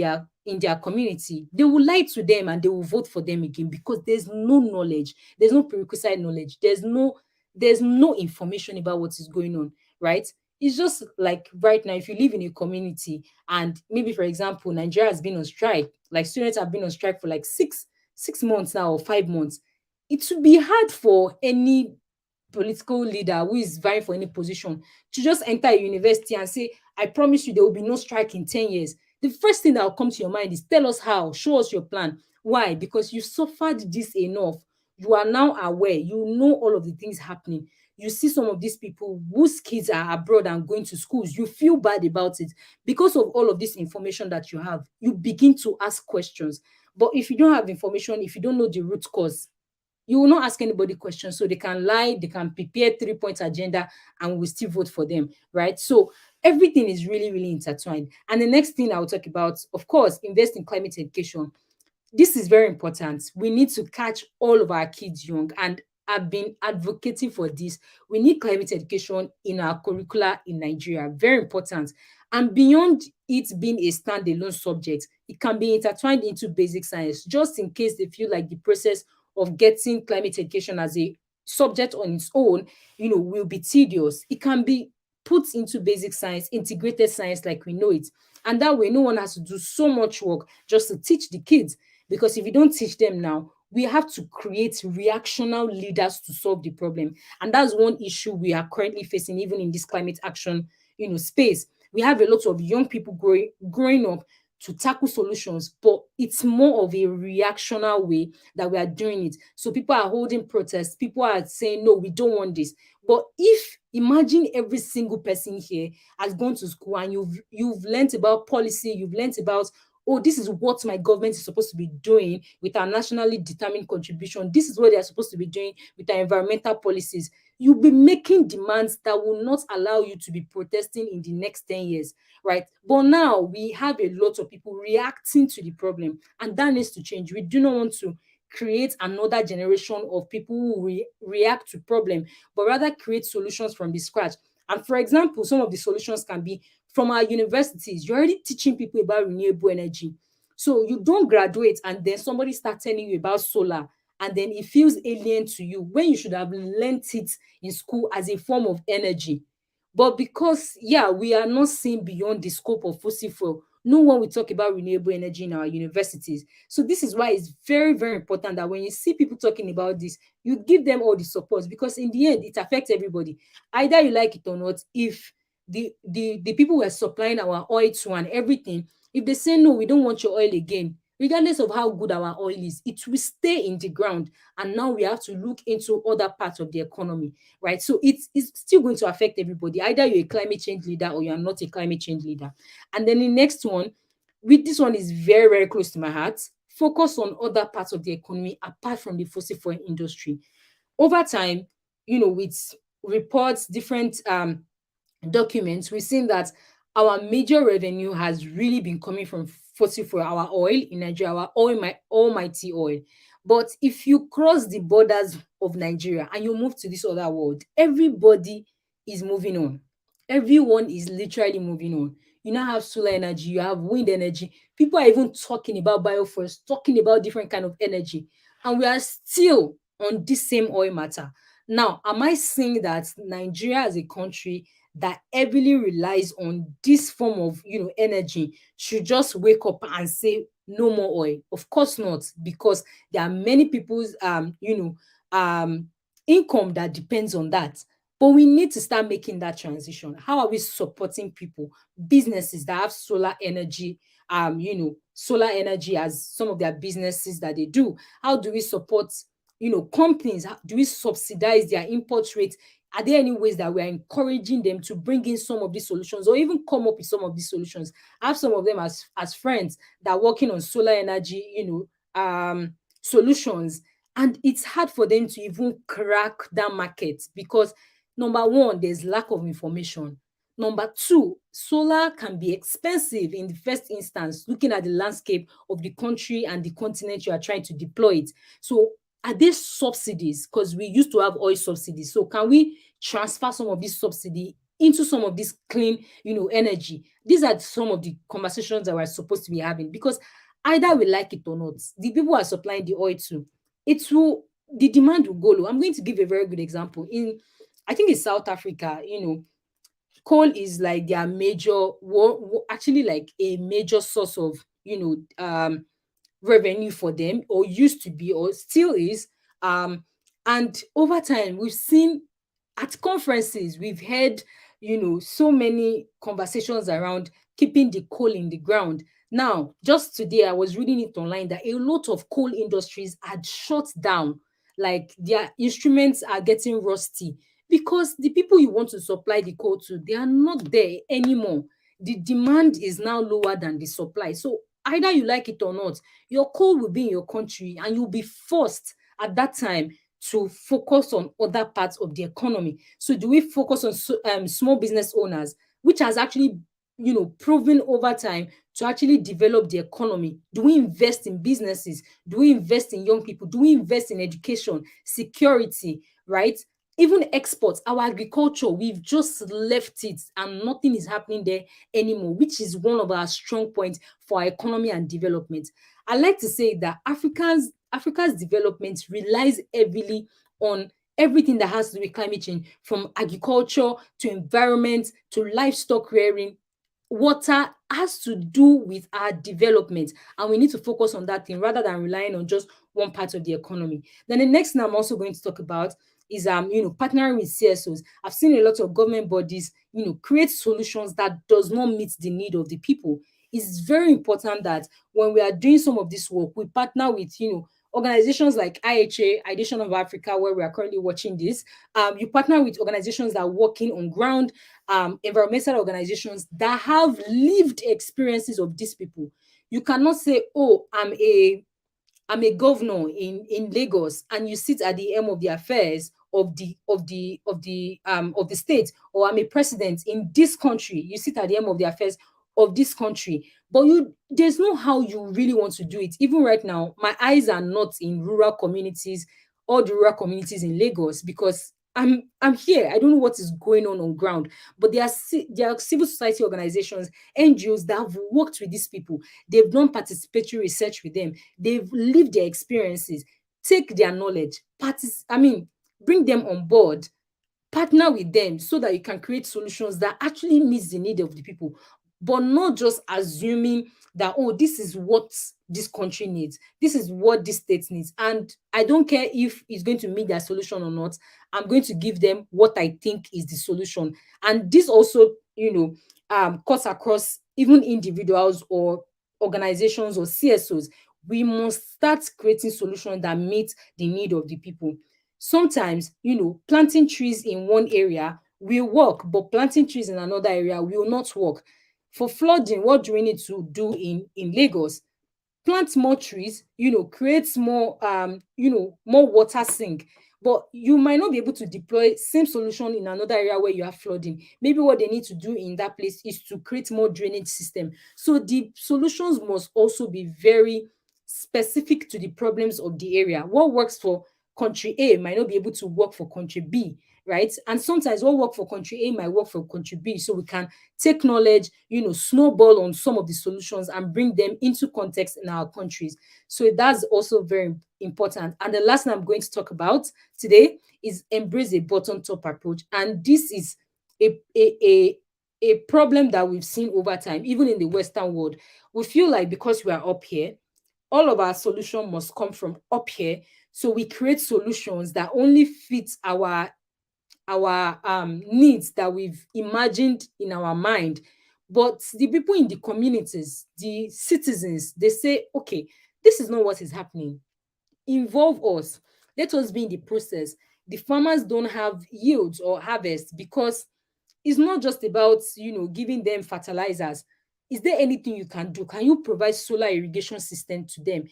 in their community, they will lie to them and they will vote for them again, because there's no knowledge, there's no prerequisite knowledge, there's no information about what is going on, right? It's just like right now, if you live in a community and maybe, for example, Nigeria has been on strike, like students have been on strike for like six months now, or 5 months. It would be hard for any political leader who is vying for any position to just enter a university and say, I promise you there will be no strike in 10 years. The first thing that will come to your mind is, tell us how, show us your plan. Why? Because you suffered this enough. You are now aware, you know all of the things happening. You see some of these people whose kids are abroad and going to schools, you feel bad about it. Because of all of this information that you have, you begin to ask questions. But if you don't have information, if you don't know the root cause, you will not ask anybody questions, so they can lie, they can prepare 3 point agenda, and we still vote for them, right? So everything is really, really intertwined. And the next thing I will talk about, of course, invest in climate education. This is very important. We need to catch all of our kids young, and I've been advocating for this. We need climate education in our curricula in Nigeria. Very important. And beyond it being a standalone subject, it can be intertwined into basic science, just in case they feel like the process of getting climate education as a subject on its own, will be tedious. It can be put into basic science, integrated science like we know it. And that way, no one has to do so much work just to teach the kids. Because if you don't teach them now, we have to create reactional leaders to solve the problem. And that's one issue we are currently facing, even in this climate action, space. We have a lot of young people growing up to tackle solutions, but it's more of a reactional way that we are doing it. So people are holding protests, people are saying, no, we don't want this. But if imagine every single person here has gone to school and you've learned about policy, you've learned about, oh, this is what my government is supposed to be doing with our nationally determined contribution. This is what they are supposed to be doing with our environmental policies. You'll be making demands that will not allow you to be protesting in the next 10 years, right? But now we have a lot of people reacting to the problem, and that needs to change. We do not want to create another generation of people who react to problem, but rather create solutions from the scratch. And for example, some of the solutions can be from our universities. You're already teaching people about renewable energy. So you don't graduate and then somebody starts telling you about solar, and then it feels alien to you when you should have learnt it in school as a form of energy. But because, yeah, we are not seeing beyond the scope of fossil fuel, no one will talk about renewable energy in our universities. So this is why it's very, very important that when you see people talking about this, you give them all the support, because in the end, it affects everybody. Either you like it or not, if the people we're supplying our oil to and everything, if they say, no, we don't want your oil again, regardless of how good our oil is, it will stay in the ground. And now we have to look into other parts of the economy, right? So it's still going to affect everybody. Either you're a climate change leader or you're not a climate change leader. And then the next one, with this one is very, very close to my heart. Focus on other parts of the economy apart from the fossil fuel industry. Over time, with reports, different documents, we've seen that our major revenue has really been coming from fossil fuel, our oil in Nigeria, our oil, my almighty oil. But if you cross the borders of Nigeria and you move to this other world, everybody is moving on. Everyone is literally moving on. you now have solar energy, you have wind energy. People are even talking about biofuels, talking about different kind of energy, and we are still on this same oil matter. Now, am I saying that Nigeria as a country that heavily relies on this form of, energy should just wake up and say no more oil? Of course not, because there are many people's income that depends on that. But we need to start making that transition. How are we supporting people, businesses that have solar energy as some of their businesses that they do? How do we support, companies? How do we subsidize their import rate? Are there any ways that we are encouraging them to bring in some of these solutions or even come up with some of these solutions? I have some of them as friends that are working on solar energy, solutions, and it's hard for them to even crack that market because number one, there's lack of information. Number two, solar can be expensive in the first instance, looking at the landscape of the country and the continent you are trying to deploy it. So are there subsidies? Because we used to have oil subsidies. So can we transfer some of this subsidy into some of this clean, energy? These are some of the conversations that we're supposed to be having because either we like it or not, the people who are supplying the oil to, it will the demand will go low. I'm going to give a very good example. In I think it's South Africa, coal is like their major actually like a major source of, revenue for them, or used to be, or still is. And over time we've seen at conferences, we've heard, so many conversations around keeping the coal in the ground. Now, just today I was reading it online that a lot of coal industries had shut down, like their instruments are getting rusty because the people you want to supply the coal to, they are not there anymore. The demand is now lower than the supply. So either you like it or not, your coal will be in your country and you'll be forced at that time to focus on other parts of the economy. So do we focus on small business owners, which has actually, proven over time to actually develop the economy? Do we invest in businesses? Do we invest in young people? Do we invest in education, security, right? Even exports, our agriculture, we've just left it and nothing is happening there anymore, which is one of our strong points for our economy and development. I like to say that Africa's development relies heavily on everything that has to do with climate change, from agriculture to environment to livestock rearing. Water has to do with our development, and we need to focus on that thing rather than relying on just one part of the economy. Then the next thing I'm also going to talk about is partnering with CSOs. I've seen a lot of government bodies, create solutions that does not meet the need of the people. It's very important that when we are doing some of this work, we partner with, organizations like IHA, Ideation of Africa, where we are currently watching this. You partner with organizations that are working on ground, environmental organizations that have lived experiences of these people. You cannot say, oh, I'm a governor in Lagos, and you sit at the helm of the affairs of the state, or I'm a president in this country, you sit at the helm of the affairs of this country, but there's no how you really want to do it. Even right now, my eyes are not in rural communities, all the rural communities in Lagos, because I'm here. I don't know what is going on ground, but there are civil society organizations, NGOs that have worked with these people. They've done participatory research with them. They've lived their experiences. Take their knowledge, bring them on board, partner with them so that you can create solutions that actually meets the need of the people, but not just assuming that, oh, this is what this country needs, this is what this state needs, and I don't care if it's going to meet their solution or not. I'm going to give them what I think is the solution. And this also, cuts across even individuals or organizations or CSOs. We must start creating solutions that meet the need of the people. Sometimes, planting trees in one area will work, but planting trees in another area will not work. For flooding, what do we need to do in Lagos? Plant more trees, create more more water sink. But you might not be able to deploy same solution in another area where you have flooding. Maybe what they need to do in that place is to create more drainage system. So the solutions must also be very specific to the problems of the area. What works for country A might not be able to work for country B. right? And sometimes what work for country A might work for country B. So we can take knowledge, snowball on some of the solutions and bring them into context in our countries. So that's also very important. And the last thing I'm going to talk about today is embrace a bottom top approach. And this is a problem that we've seen over time, even in the Western world. We feel like because we are up here, all of our solution must come from up here. So we create solutions that only fit our needs that we've imagined in our mind. But the people in the communities, the citizens, they say, okay, this is not what is happening. Involve us. Let us be in the process. The farmers don't have yields or harvest because it's not just about giving them fertilizers. Is there anything you can do? Can you provide solar irrigation system to them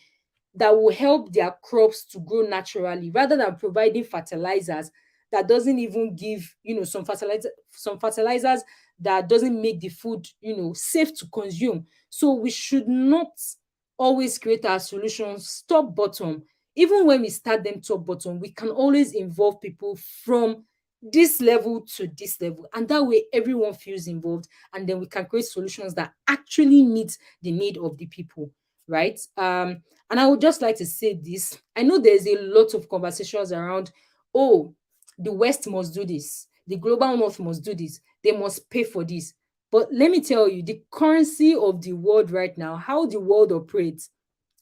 that will help their crops to grow naturally, rather than providing fertilizers that doesn't even give, some fertilizers that doesn't make the food, safe to consume. So we should not always create our solutions top bottom. Even when we start them top bottom, we can always involve people from this level to this level, and that way everyone feels involved, and then we can create solutions that actually meet the need of the people, right? And I would just like to say this. I know there's a lot of conversations around, oh, the West must do this, the global North must do this, they must pay for this. But let me tell you, the currency of the world right now, how the world operates,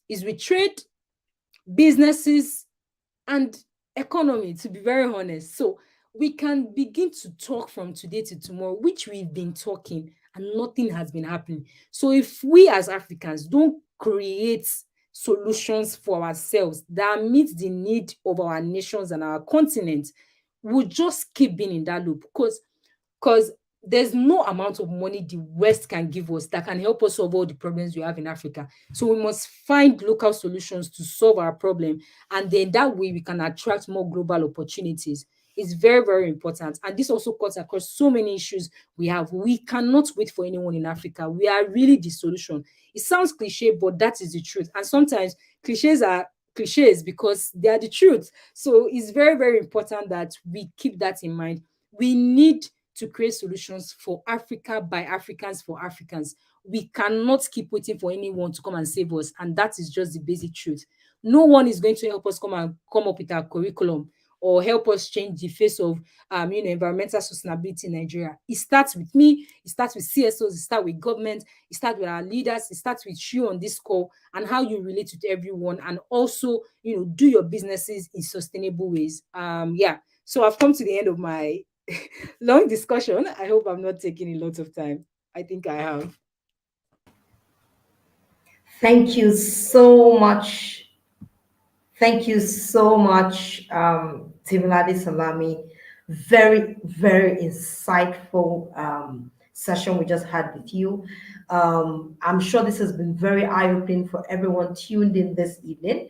is with trade, businesses, and economy, to be very honest. So we can begin to talk from today to tomorrow, which we've been talking, and nothing has been happening. So if we as Africans don't create solutions for ourselves that meet the need of our nations and our continent, we'll just keep being in that loop, because there's no amount of money the West can give us that can help us solve all the problems we have in Africa. So we must find local solutions to solve our problem, and then that way we can attract more global opportunities. It's very, very important. And this also cuts across so many issues we have. We cannot wait for anyone in Africa. We are really the solution. It sounds cliche, but that is the truth. And sometimes cliches are cliches because they are the truth. So it's very, very important that we keep that in mind. We need to create solutions for Africa by Africans for Africans. We cannot keep waiting for anyone to come and save us, and that is just the basic truth. No one is going to help us come up with our curriculum or help us change the face of environmental sustainability in Nigeria. It starts with me, it starts with CSOs, it starts with government, it starts with our leaders, it starts with you on this call and how you relate with everyone, and also do your businesses in sustainable ways. Yeah. So I've come to the end of my long discussion. I hope I'm not taking a lot of time. I think I have. Thank you so much. Thank you so much, Lady Salami. Very, very insightful session we just had with you. I'm sure this has been very eye-opening for everyone tuned in this evening.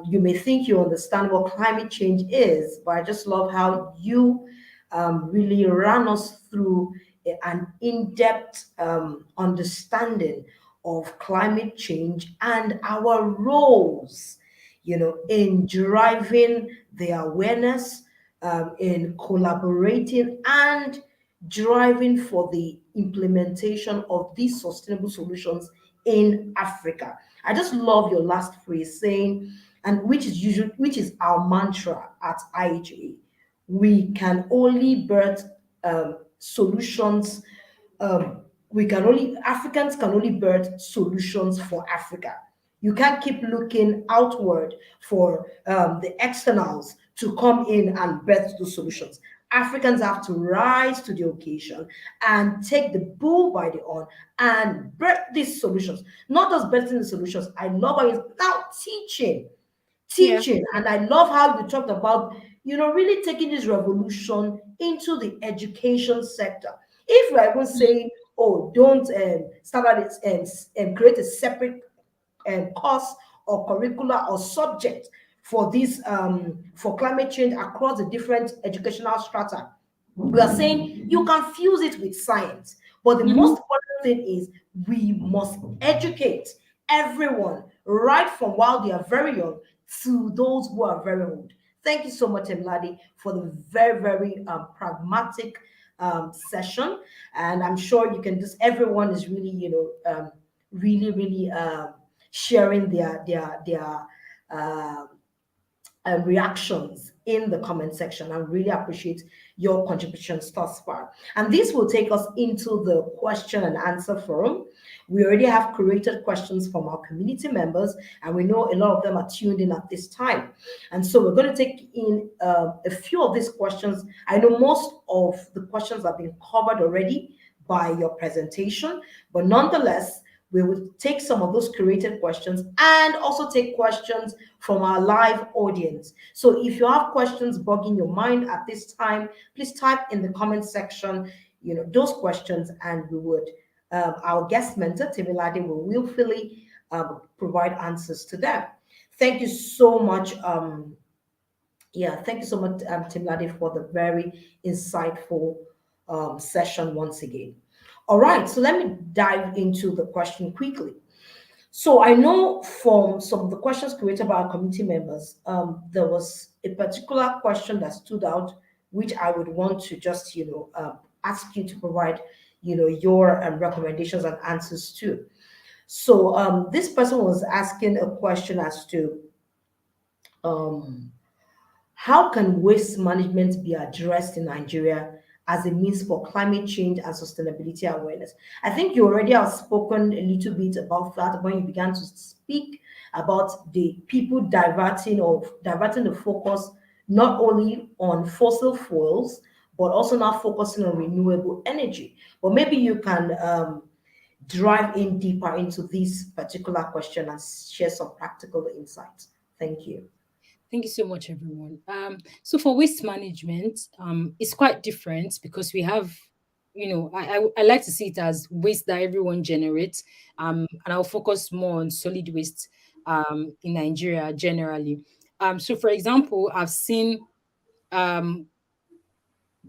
You may think you understand what climate change is, but I just love how you really ran us through an in-depth understanding of climate change and our roles, in driving the awareness, in collaborating and driving for the implementation of these sustainable solutions in Africa. I just love your last phrase saying, and which is our mantra at IHA. We can only birth solutions. We can only Africans can only birth solutions for Africa. You can't keep looking outward for the externals to come in and birth those solutions. Africans have to rise to the occasion and take the bull by the horn and birth these solutions. Not just birthing the solutions. I love how it's now teaching Yeah. teaching. And I love how you talked about, really taking this revolution into the education sector. If we're even saying, oh, don't start at it and create a separate course or curricula or subject for this for climate change across the different educational strata, we are saying you can fuse it with science. But the Mm-hmm. most important thing is we must educate everyone right from while they are very young to those who are very old. Thank you so much, Emladi, for the very, very pragmatic session. And I'm sure you can just, everyone is really, really, really sharing their uh, reactions in the comment section. I really appreciate your contributions thus far. And this will take us into the question and answer forum. We already have curated questions from our community members, and we know a lot of them are tuned in at this time. And so we're going to take in a few of these questions. I know most of the questions have been covered already by your presentation, but nonetheless, we will take some of those curated questions and also take questions from our live audience. So if you have questions bugging your mind at this time, please type in the comment section, those questions, and we would, our guest mentor, Timilade, will willfully provide answers to them. Thank you so much. Thank you so much, Timilade, for the very insightful session once again. All right, so let me dive into the question quickly. So I know from some of the questions created by our community members, there was a particular question that stood out, which I would want to just, ask you to provide, your recommendations and answers to. So this person was asking a question as to um, how can waste management be addressed in Nigeria as a means for climate change and sustainability awareness? I think you already have spoken a little bit about that when you began to speak about the people diverting the focus not only on fossil fuels but also now focusing on renewable energy. But maybe you can drive in deeper into this particular question and share some practical insights. Thank you. Thank you so much, everyone. So for waste management, it's quite different because we have, I like to see it as waste that everyone generates, and I'll focus more on solid waste, in Nigeria generally. So for example, I've seen um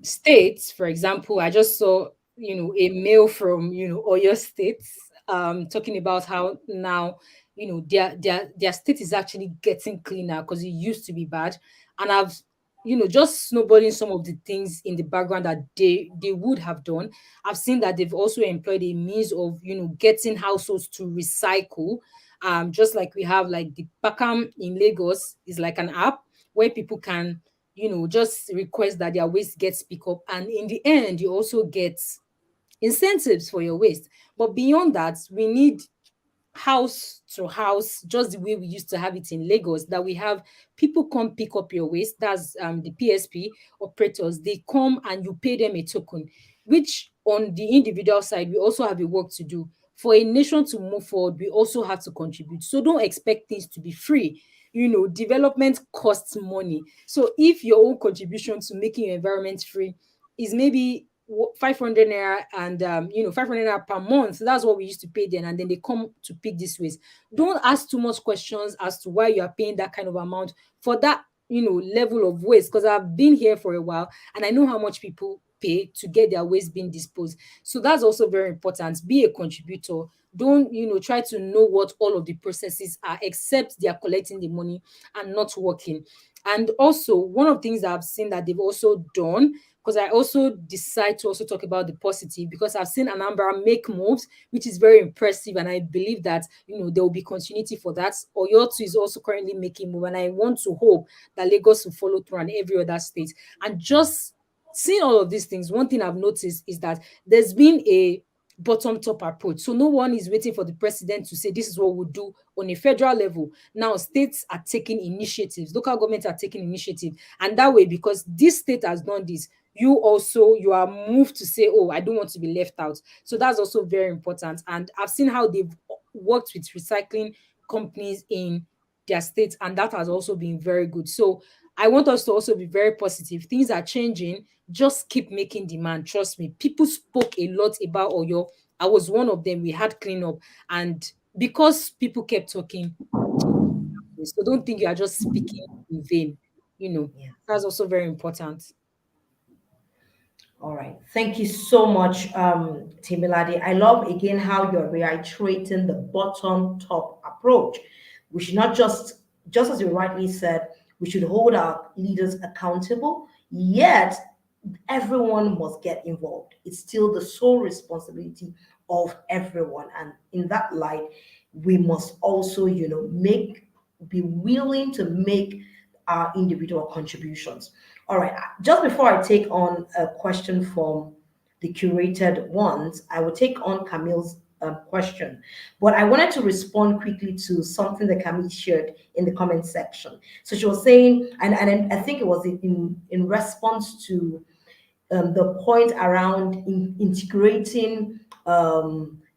states, for example, I just saw, a mail from, Oyo states, talking about how now, their state is actually getting cleaner because it used to be bad. And I've, just snowballing some of the things in the background that they would have done. I've seen that they've also employed a means of, getting households to recycle. Just like we have like the Pakam in Lagos is like an app where people can, just request that their waste gets picked up. And in the end, you also get incentives for your waste. But beyond that, we need house to house, just the way we used to have it in Lagos, that we have people come pick up your waste. That's the PSP operators. They come and you pay them a token, which on the individual side, we also have a work to do. For a nation to move forward, we also have to contribute. So don't expect things to be free. Development costs money. So if your own contribution to making your environment free is maybe 500 naira and 500 naira per month, that's what we used to pay then, and then they come to pick this waste. Don't ask too much questions as to why you are paying that kind of amount for that level of waste, because I've been here for a while and I know how much people pay to get their waste being disposed. So that's also very important. Be a contributor. Don't try to know what all of the processes are, except they are collecting the money and not working. And also, one of the things that I've seen that they've also done, because I also decide to also talk about the positive, because I've seen Anambra make moves, which is very impressive, and I believe that there will be continuity for that. Oyo too is also currently making move, and I want to hope that Lagos will follow through and every other state. And just seeing all of these things, one thing I've noticed is that there's been a bottom top approach. So no one is waiting for the president to say this is what we'll do on a federal level. Now states are taking initiatives, local governments are taking initiative, and that way, because this state has done this, you are moved to say, oh, I don't want to be left out. So that's also very important. And I've seen how they've worked with recycling companies in their states, and that has also been very good. So I want us to also be very positive. Things are changing. Just keep making demand. Trust me. People spoke a lot about Oyo. I was one of them. We had cleanup, and because people kept talking, so don't think you are just speaking in vain. Yeah. That's also very important. All right. Thank you so much, Timiladi. I love again how you're reiterating the bottom top approach. We should not just as you rightly said, We should hold our leaders accountable, yet everyone must get involved. It's still the sole responsibility of everyone. And in that light, we must also, be willing to make our individual contributions. All right, just before I take on a question from the curated ones, I will take on Camille's question. But I wanted to respond quickly to something that Camille shared in the comment section. So she was saying, and I think it was in response to the point around integrating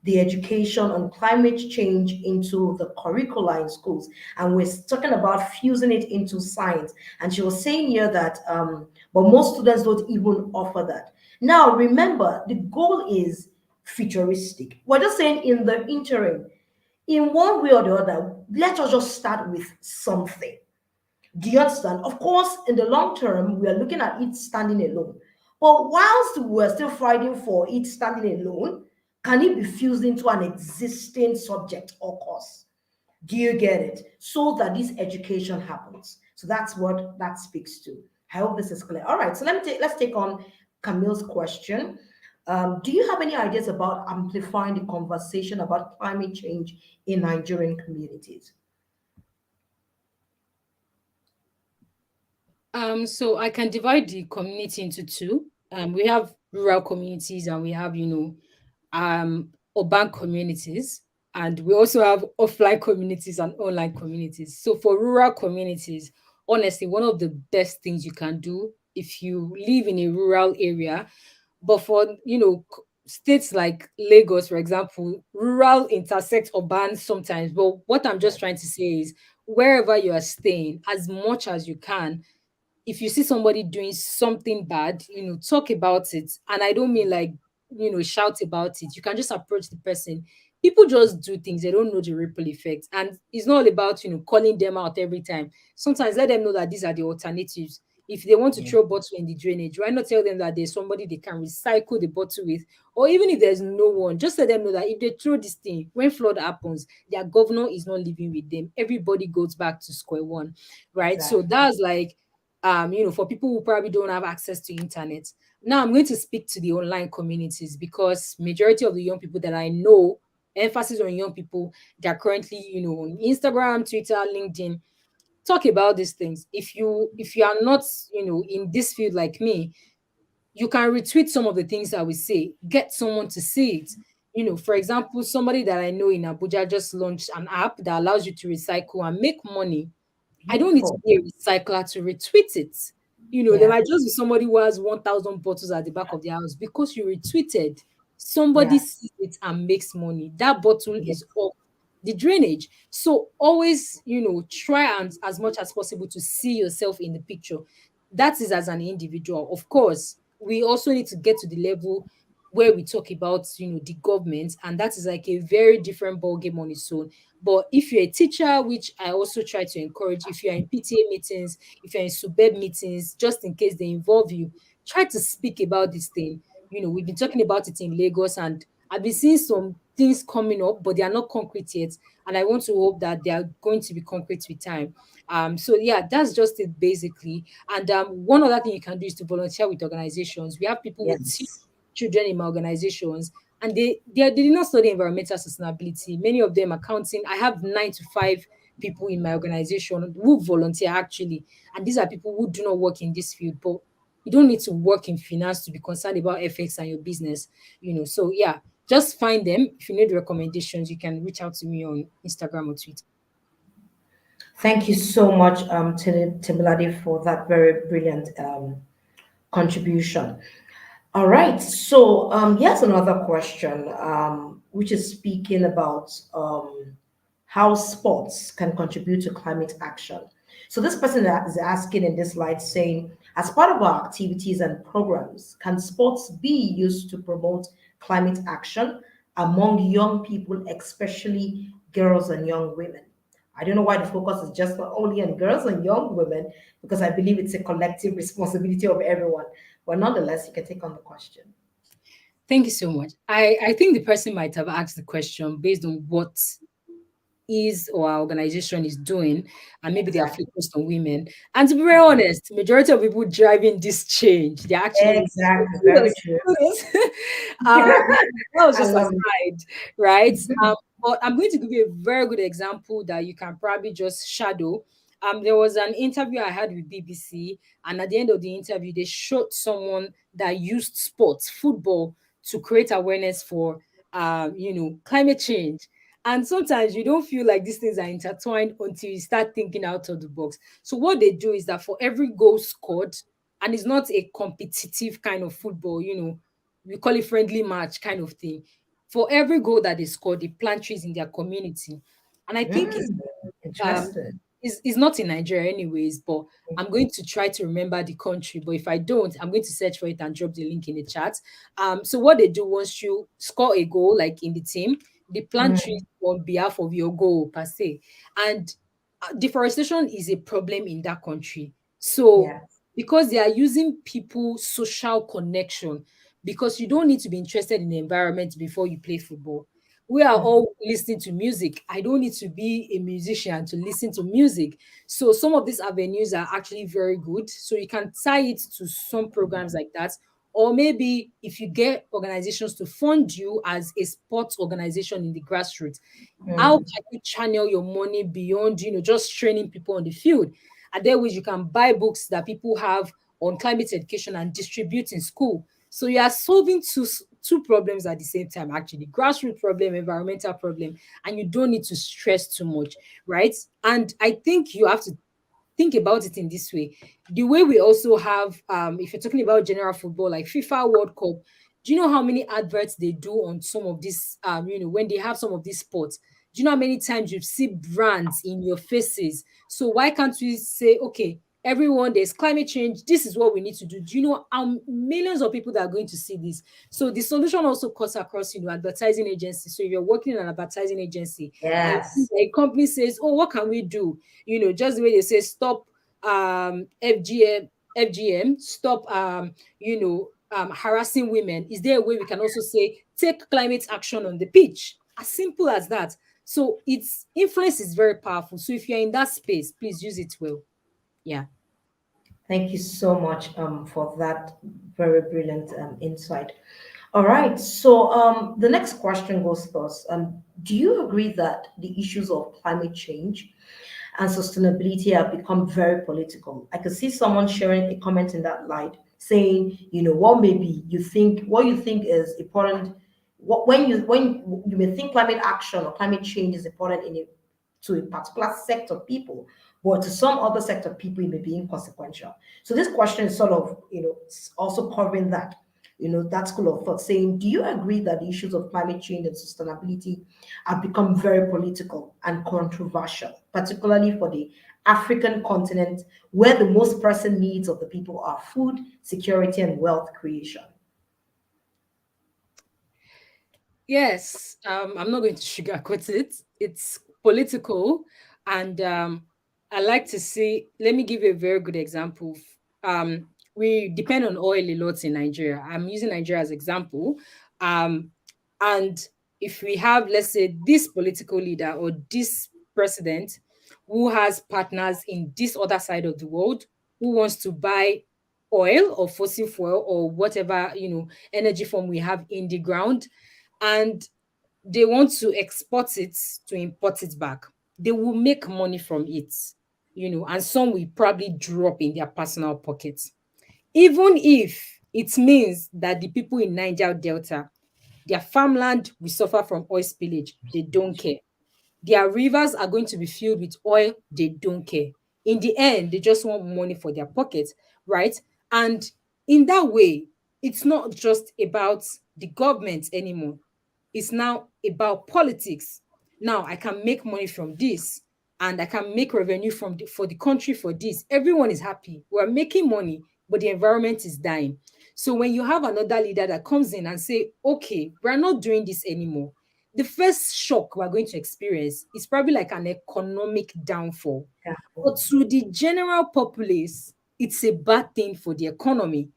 the education on climate change into the curricula in schools. And we're talking about fusing it into science. And she was saying here that, but most students don't even offer that. Now, remember, the goal is futuristic. We're just saying in the interim, in one way or the other, let us just start with something. Do you understand? Of course, in the long term, we are looking at it standing alone. But whilst we're still fighting for it standing alone, can it be fused into an existing subject or course? Do you get it? So that this education happens. So that's what that speaks to. I hope this is clear. All right, so let's take on Camille's question. Do you have any ideas about amplifying the conversation about climate change in Nigerian communities? So I can divide the community into two. We have rural communities and we have, urban communities, and we also have offline communities and online communities. So for rural communities, honestly, one of the best things you can do if you live in a rural area, but for states like Lagos, for example, rural intersect urban sometimes. But what I'm just trying to say is wherever you are staying, as much as you can, if you see somebody doing something bad, talk about it. And I don't mean like, shout about it. You can just approach the person. People just do things, they don't know the ripple effect. And it's not all about, calling them out every time. Sometimes let them know that these are the alternatives. If they want to Yeah. throw bottle in the drainage, why not tell them that there's somebody they can recycle the bottle with? Or even if there's no one, just let them know that if they throw this thing, when flood happens, their governor is not living with them. Everybody goes back to square one, right? So Exactly. that's like for people who probably don't have access to internet. Now I'm going to speak to the online communities because majority of the young people that I know, emphasis on young people, they're currently, on Instagram, Twitter, LinkedIn, talk about these things. If you are not, in this field like me, you can retweet some of the things I will say, get someone to see it. For example, somebody that I know in Abuja just launched an app that allows you to recycle and make money. I don't need to Beautiful. be a recycler to retweet it. There Yeah. might just be somebody who has 1,000 bottles at the back of their house because you retweeted. Somebody Yeah. sees it and makes money. That bottle Yeah. is off the drainage. So always, try and as much as possible to see yourself in the picture. That is as an individual. Of course, we also need to get to the level where we talk about, the government, and that is like a very different ball game on its own. But if you're a teacher, which I also try to encourage, if you're in PTA meetings, if you're in SUBEB meetings, just in case they involve you, try to speak about this thing. We've been talking about it in Lagos, and I've been seeing some things coming up, but they are not concrete yet. And I want to hope that they are going to be concrete with time. So yeah, that's just it basically. And one other thing you can do is to volunteer with organizations. We have people who teach Yes. children in my organizations, and they did not study environmental sustainability. Many of them accounting. I have 9 to 5 people in my organization who volunteer actually, and these are people who do not work in this field. But you don't need to work in finance to be concerned about ethics and your business. So yeah, just find them. If you need recommendations, you can reach out to me on Instagram or Twitter. Thank you so much, Timiladi, for that very brilliant contribution. All right. So here's another question, which is speaking about how sports can contribute to climate action. So this person is asking in this slide saying, as part of our activities and programs, can sports be used to promote climate action among young people, especially girls and young women? I don't know why the focus is just not only on girls and young women, because I believe it's a collective responsibility of everyone. But nonetheless, you can take on the question. Thank you so much. I think the person might have asked the question based on what is or our organization is doing, and maybe they are focused on women. And to be very honest, majority of people driving this change, they're actually women. So Exactly. Very kudos, true. kudos. um, that was I just love aside, right? it. But I'm going to give you a very good example that you can probably just shadow. There was an interview I had with BBC, and at the end of the interview, they showed someone that used sports, football, to create awareness for, climate change. And sometimes you don't feel like these things are intertwined until you start thinking out of the box. So what they do is that for every goal scored, and it's not a competitive kind of football, we call it friendly match kind of thing. For every goal that they score, they plant trees in their community. And I think it's Mm, um interesting. is not in Nigeria anyways, but I'm going to try to remember the country. But if I don't, I'm going to search for it and drop the link in the chat. So what they do once you score a goal, like in the team, they plant trees Mm, on behalf of your goal per se. And deforestation is a problem in that country. So yeah. because they are using people's social connection, because you don't need to be interested in the environment before you play football. We are Mm, all listening to music. I don't need to be a musician to listen to music. So some of these avenues are actually very good. So you can tie it to some programs like that. Or maybe if you get organizations to fund you as a sports organization in the grassroots, how mm, can you channel your money beyond, just training people on the field? And there which you can buy books that people have on climate education and distribute in school. So you are solving two problems at the same time, actually, grassroots problem, environmental problem, and you don't need to stress too much, right? And I think you have to think about it in this way. The way we also have, if you're talking about general football, like FIFA World Cup, do you know how many adverts they do on some of these, when they have some of these sports? Do you know how many times you see brands in your faces? So why can't we say, okay, everyone, there's climate change. This is what we need to do. Do you know how millions of people that are going to see this? So the solution also cuts across, advertising agencies. So if you're working in an advertising agency and yes. a company says, oh, what can we do? Just the way they say stop FGM, stop harassing women. Is there a way we can also say take climate action on the pitch? As simple as that. So its influence is very powerful. So if you're in that space, please use it well. Yeah. Thank you so much for that very brilliant insight. All right. So the next question goes thus. Do you agree that the issues of climate change and sustainability have become very political? I could see someone sharing a comment in that light saying, what you think is important, when you may think climate action or climate change is important to a particular set of people, but to some other set of people, it may be inconsequential. So this question is sort of, also covering that, that school of thought, saying, do you agree that the issues of climate change and sustainability have become very political and controversial, particularly for the African continent, where the most pressing needs of the people are food, security, and wealth creation? Yes, I'm not going to sugarcoat it. It's political, and I like to see. Let me give you a very good example. We depend on oil a lot in Nigeria. I'm using Nigeria as example, um, and if we have, let's say, this political leader or this president who has partners in this other side of the world who wants to buy oil or fossil fuel or whatever energy form we have in the ground, and they want to export it to import it back. They will make money from it, and some will probably drop in their personal pockets. Even if it means that the people in Niger Delta, their farmland will suffer from oil spillage, they don't care. Their rivers are going to be filled with oil, they don't care. In the end, they just want money for their pockets, right? And in that way, it's not just about the government anymore. It's now about politics. Now I can make money from this, and I can make revenue for the country for this. Everyone is happy. We're making money, but the environment is dying. So when you have another leader that comes in and say, okay, we're not doing this anymore, the first shock we're going to experience is probably like an economic downfall. Yeah. But to the general populace, it's a bad thing for the economy.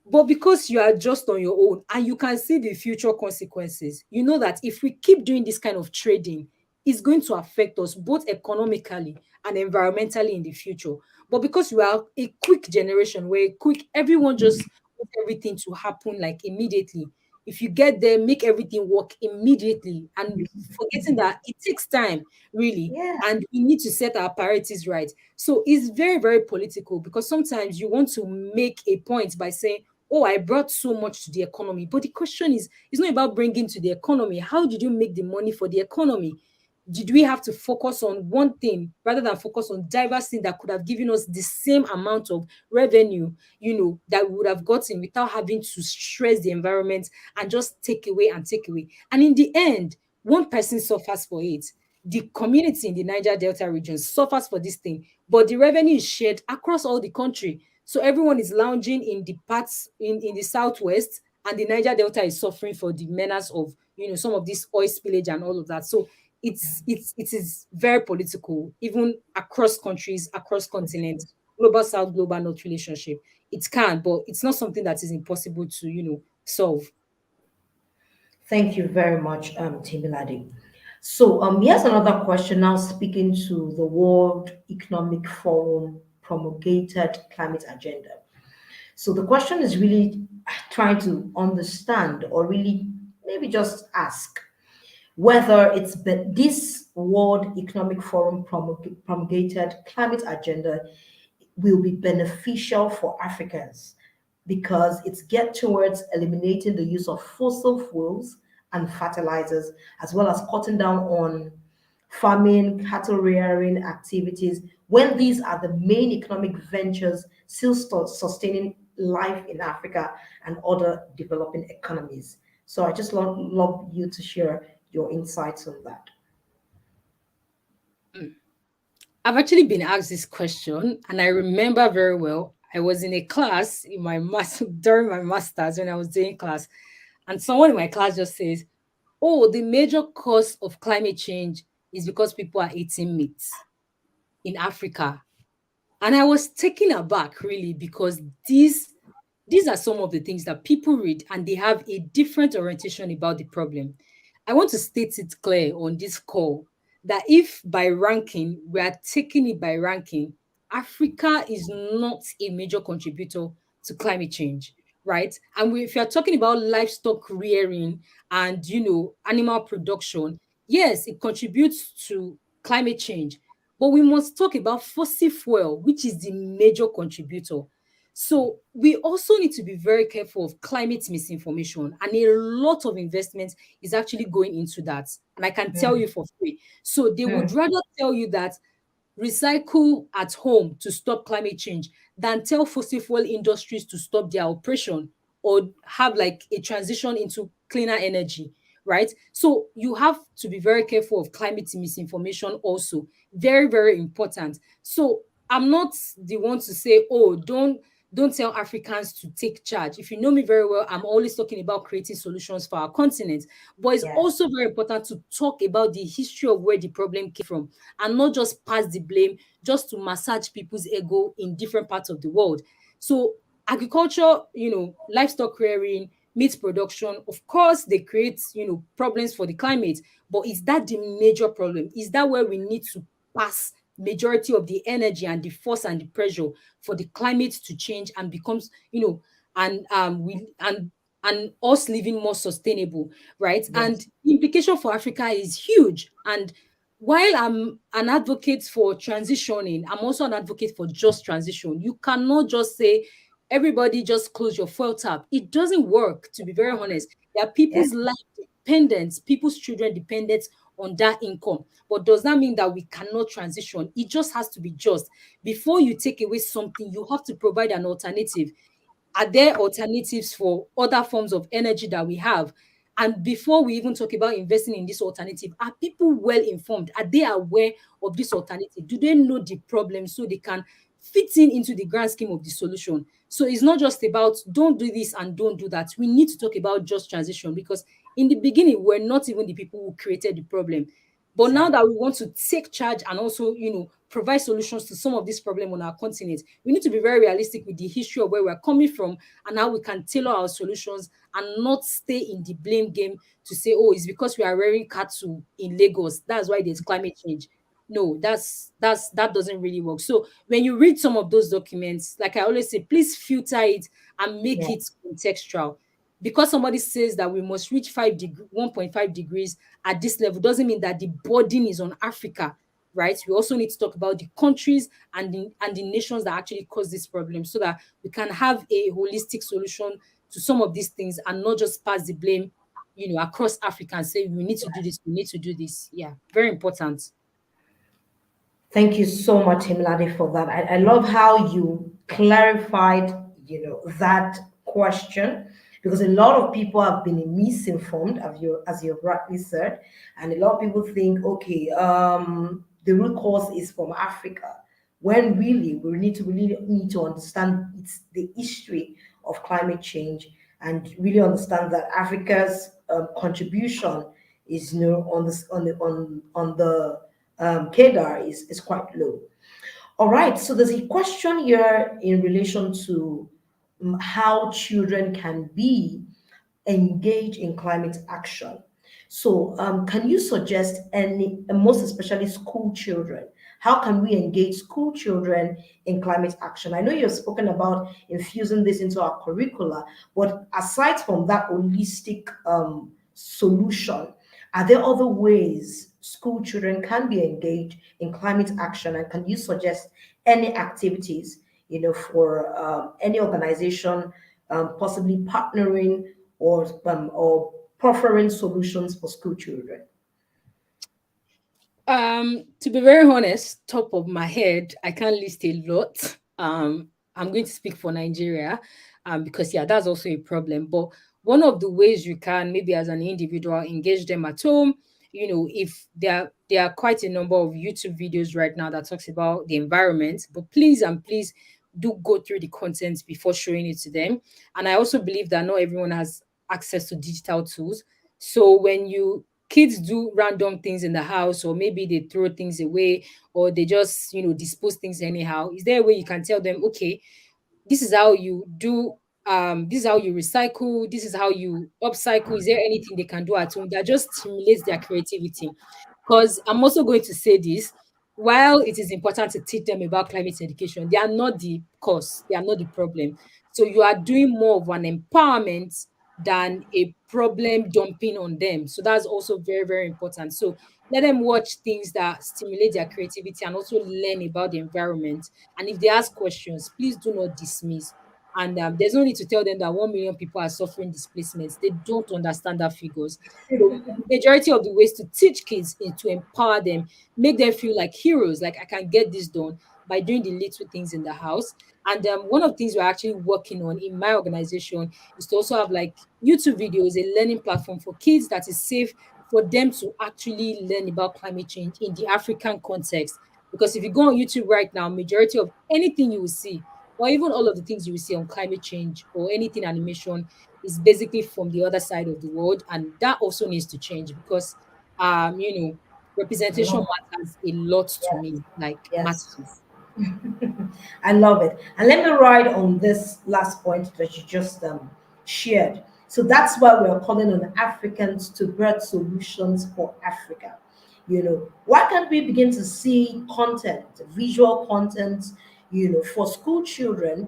But because you are just on your own and you can see the future consequences, you know that if we keep doing this kind of trading, is going to affect us both economically and environmentally in the future. But because we are a quick generation, we're quick, everyone just wants everything to happen like immediately. If you get there, make everything work immediately, and forgetting that it takes time, really, Yeah. and we need to set our priorities right. So it's very, very political, because sometimes you want to make a point by saying, oh, I brought so much to the economy. But the question is, it's not about bringing to the economy. How did you make the money for the economy? Did we have to focus on one thing rather than focus on diverse things that could have given us the same amount of revenue, that we would have gotten without having to stress the environment and just take away and take away? And in the end, one person suffers for it. The community in the Niger Delta region suffers for this thing, but the revenue is shared across all the country. So everyone is lounging in the parts in the southwest, and the Niger Delta is suffering for the menace of some of this oil spillage and all of that. So it is very political, even across countries, across continents, global south, global north relationship. It can, but it's not something that is impossible to solve. Thank you very much, Timiladi. So, here's another question now, speaking to the World Economic Forum promulgated climate agenda. So, the question is really trying to understand, or really maybe just ask, whether this World Economic Forum promulgated climate agenda will be beneficial for Africans, because it's get towards eliminating the use of fossil fuels and fertilizers, as well as cutting down on farming, cattle rearing activities, when these are the main economic ventures still sustaining life in Africa and other developing economies. So I just love you to share your insights on that. I've actually been asked this question, and I remember very well. I was in a class in my during my masters, when I was doing class, and someone in my class just says, "Oh, the major cause of climate change is because people are eating meat in Africa." And I was taken aback, really, because these are some of the things that people read, and they have a different orientation about the problem. I want to state it clear on this call that if by ranking, we are taking it by ranking, Africa is not a major contributor to climate change, right? And if you're talking about livestock rearing and animal production, yes, it contributes to climate change. But we must talk about fossil fuel, which is the major contributor. So we also need to be very careful of climate misinformation, and a lot of investment is actually going into that. And I can tell Mm, you for free. So they would mm, rather tell you that recycle at home to stop climate change than tell fossil fuel industries to stop their operation or have like a transition into cleaner energy, right? So you have to be very careful of climate misinformation also. Very, very important. So I'm not the one to say, oh, don't tell Africans to take charge. If you know me very well, I'm always talking about creating solutions for our continent. But it's yes. also very important to talk about the history of where the problem came from, and not just pass the blame just to massage people's ego in different parts of the world. So agriculture, livestock rearing, meat production, of course, they create, problems for the climate. But is that the major problem? Is that where we need to pass majority of the energy and the force and the pressure for the climate to change and becomes, and us living more sustainable, right? And Yes. the implication for Africa is huge. And while I'm an advocate for transitioning, I'm also an advocate for just transition. You cannot just say, everybody just close your fuel tap. It doesn't work, to be very honest. There are Yeah. people's life dependents, people's children dependent on that income. But does that mean that we cannot transition? It just has to be just. Before you take away something, you have to provide an alternative. Are there alternatives for other forms of energy that we have? And before we even talk about investing in this alternative, are people well informed? Are they aware of this alternative? Do they know the problem so they can fit into the grand scheme of the solution? So it's not just about don't do this and don't do that. We need to talk about just transition, because in the beginning, we're not even the people who created the problem. But now Exactly. that we want to take charge and also, provide solutions to some of these problems on our continent. We need to be very realistic with the history of where we're coming from and how we can tailor our solutions and not stay in the blame game to say, oh, it's because we are rearing cattle in Lagos. That's why there's climate change. No, that doesn't really work. So when you read some of those documents, like I always say, please filter it and make Yeah. it contextual. Because somebody says that we must reach 1.5 degrees at this level doesn't mean that the burden is on Africa, right? We also need to talk about the countries and the nations that actually cause this problem so that we can have a holistic solution to some of these things and not just pass the blame, across Africa and say we need to do this, we need to do this. Yeah, very important. Thank you so much, Himladi, for that. I love how you clarified, that question, because a lot of people have been misinformed, as you rightly said, and a lot of people think, okay, the root cause is from Africa, when really we really need to understand it's the history of climate change and really understand that Africa's contribution is, on the Kedar is quite low. All right, so there's a question here in relation to how children can be engaged in climate action. So, can you suggest any, and most especially school children, how can we engage school children in climate action? I know you've spoken about infusing this into our curricula, but aside from that holistic solution, are there other ways school children can be engaged in climate action? And can you suggest any activities, for any organization possibly partnering or proffering solutions for school children? To be very honest, top of my head, I can't list a lot. I'm going to speak for Nigeria, because yeah, that's also a problem. But one of the ways you can, maybe as an individual, engage them at home, if there are quite a number of YouTube videos right now that talks about the environment, but please and please do go through the content before showing it to them. And I also believe that not everyone has access to digital tools. So when you kids do random things in the house, or maybe they throw things away, or they just dispose things anyhow, is there a way you can tell them, okay, this is how you do, this is how you recycle, this is how you upcycle? Is there anything they can do at home that just stimulates their creativity? Because I'm also going to say this, while it is important to teach them about climate education, they are not the cause, they are not the problem. So you are doing more of an empowerment than a problem dumping on them. So that's also very, very important. So let them watch things that stimulate their creativity and also learn about the environment. And if they ask questions, please do not dismiss. And there's no need to tell them that 1 million people are suffering displacements. They don't understand that figures. So majority of the ways to teach kids is to empower them, make them feel like heroes, like I can get this done by doing the little things in the house. And one of the things we're actually working on in my organization is to also have like YouTube videos, a learning platform for kids that is safe for them to actually learn about climate change in the African context. Because if you go on YouTube right now, majority of anything you will see, or even all of the things you will see on climate change or anything animation, is basically from the other side of the world. And that also needs to change because I representation love matters a lot to Yes, me, like yes. matters. I love it. And let me ride on this last point that you just shared. So that's why we're calling on Africans to birth solutions for Africa. Why can't we begin to see content, visual content, for school children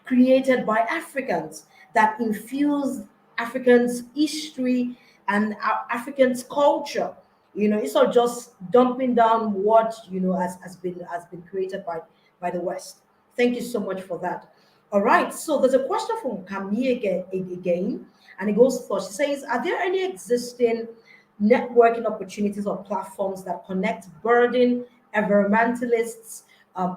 created by Africans that infuse Africans' history and Africans' culture. It's not just dumping down what has been created by the West. Thank you so much for that. All right, so there's a question from Camille again, and it goes for, she says, are there any existing networking opportunities or platforms that connect burden environmentalists,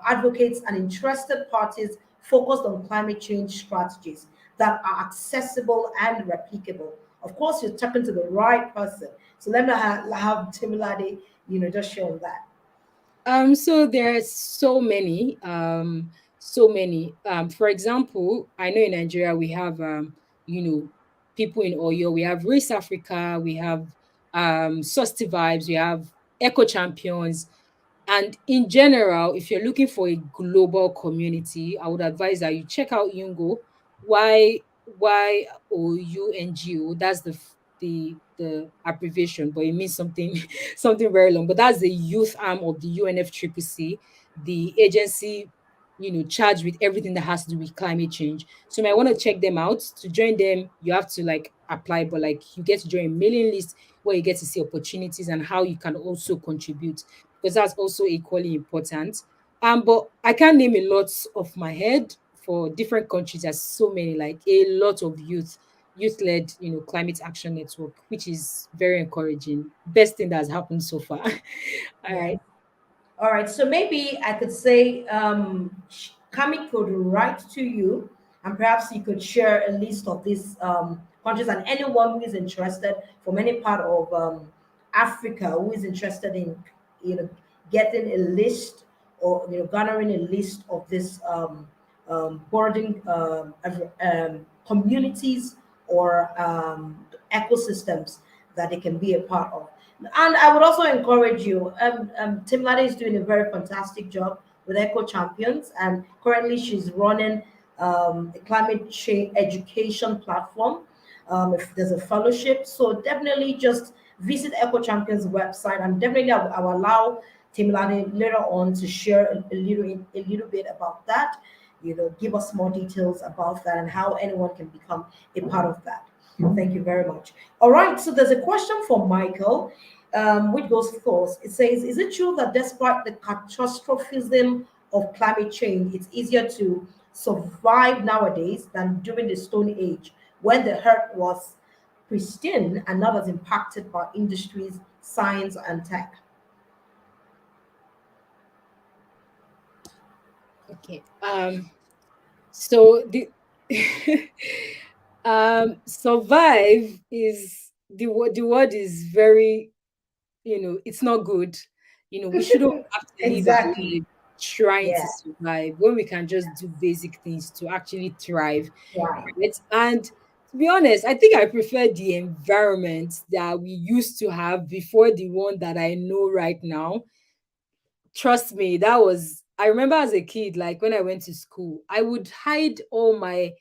advocates, and interested parties focused on climate change strategies that are accessible and replicable? Of course, you're talking to the right person. So let me have Timilade, just share on that. So there are so many. For example, I know in Nigeria we have you know, people in Oyo, we have Race Africa, we have Susty Vibes, we have Eco Champions. And in general, if you're looking for a global community, I would advise that you check out Yungo, YYOUNGO. That's the abbreviation, but it means something something very long. But that's the youth arm of the UNFCCC, the agency, charged with everything that has to do with climate change. So you might want to check them out. To join them, you have to like apply, but like you get to join a mailing list where you get to see opportunities and how you can also contribute, because that's also equally important. But I can't name a lot of my head for different countries. There's so many, like a lot of youth-led, climate action network, which is very encouraging. Best thing that has happened so far. All Yeah. right. All right, so maybe I could say Kami could write to you, and perhaps you could share a list of these countries, and anyone who is interested from any part of Africa who is interested in, you know, getting a list, or garnering a list of this boarding communities or ecosystems that they can be a part of. And I would also encourage you. Tim Lade is doing a very fantastic job with Eco Champions, and currently she's running a climate change education platform. If there's a fellowship, so definitely just visit Eco Champions website, and definitely I will allow Tim Lade later on to share a little bit about that. Give us more details about that and how anyone can become a part of that. Thank you very much. All right, so there's a question from Michael, which goes first. It says, is it true that despite the catastrophism of climate change, it's easier to survive nowadays than during the Stone Age, when the earth was pristine and not as impacted by industries, science, and tech? Okay. So the survive is the word is very, it's not good. We shouldn't have to live our Exactly. life trying to Yeah. survive when we can just do basic things to actually thrive, Right. right? And to be honest, I think I prefer the environment that we used to have before the one that I know right now. Trust me, that was, I remember as a kid, like when I went to school, I would hide all my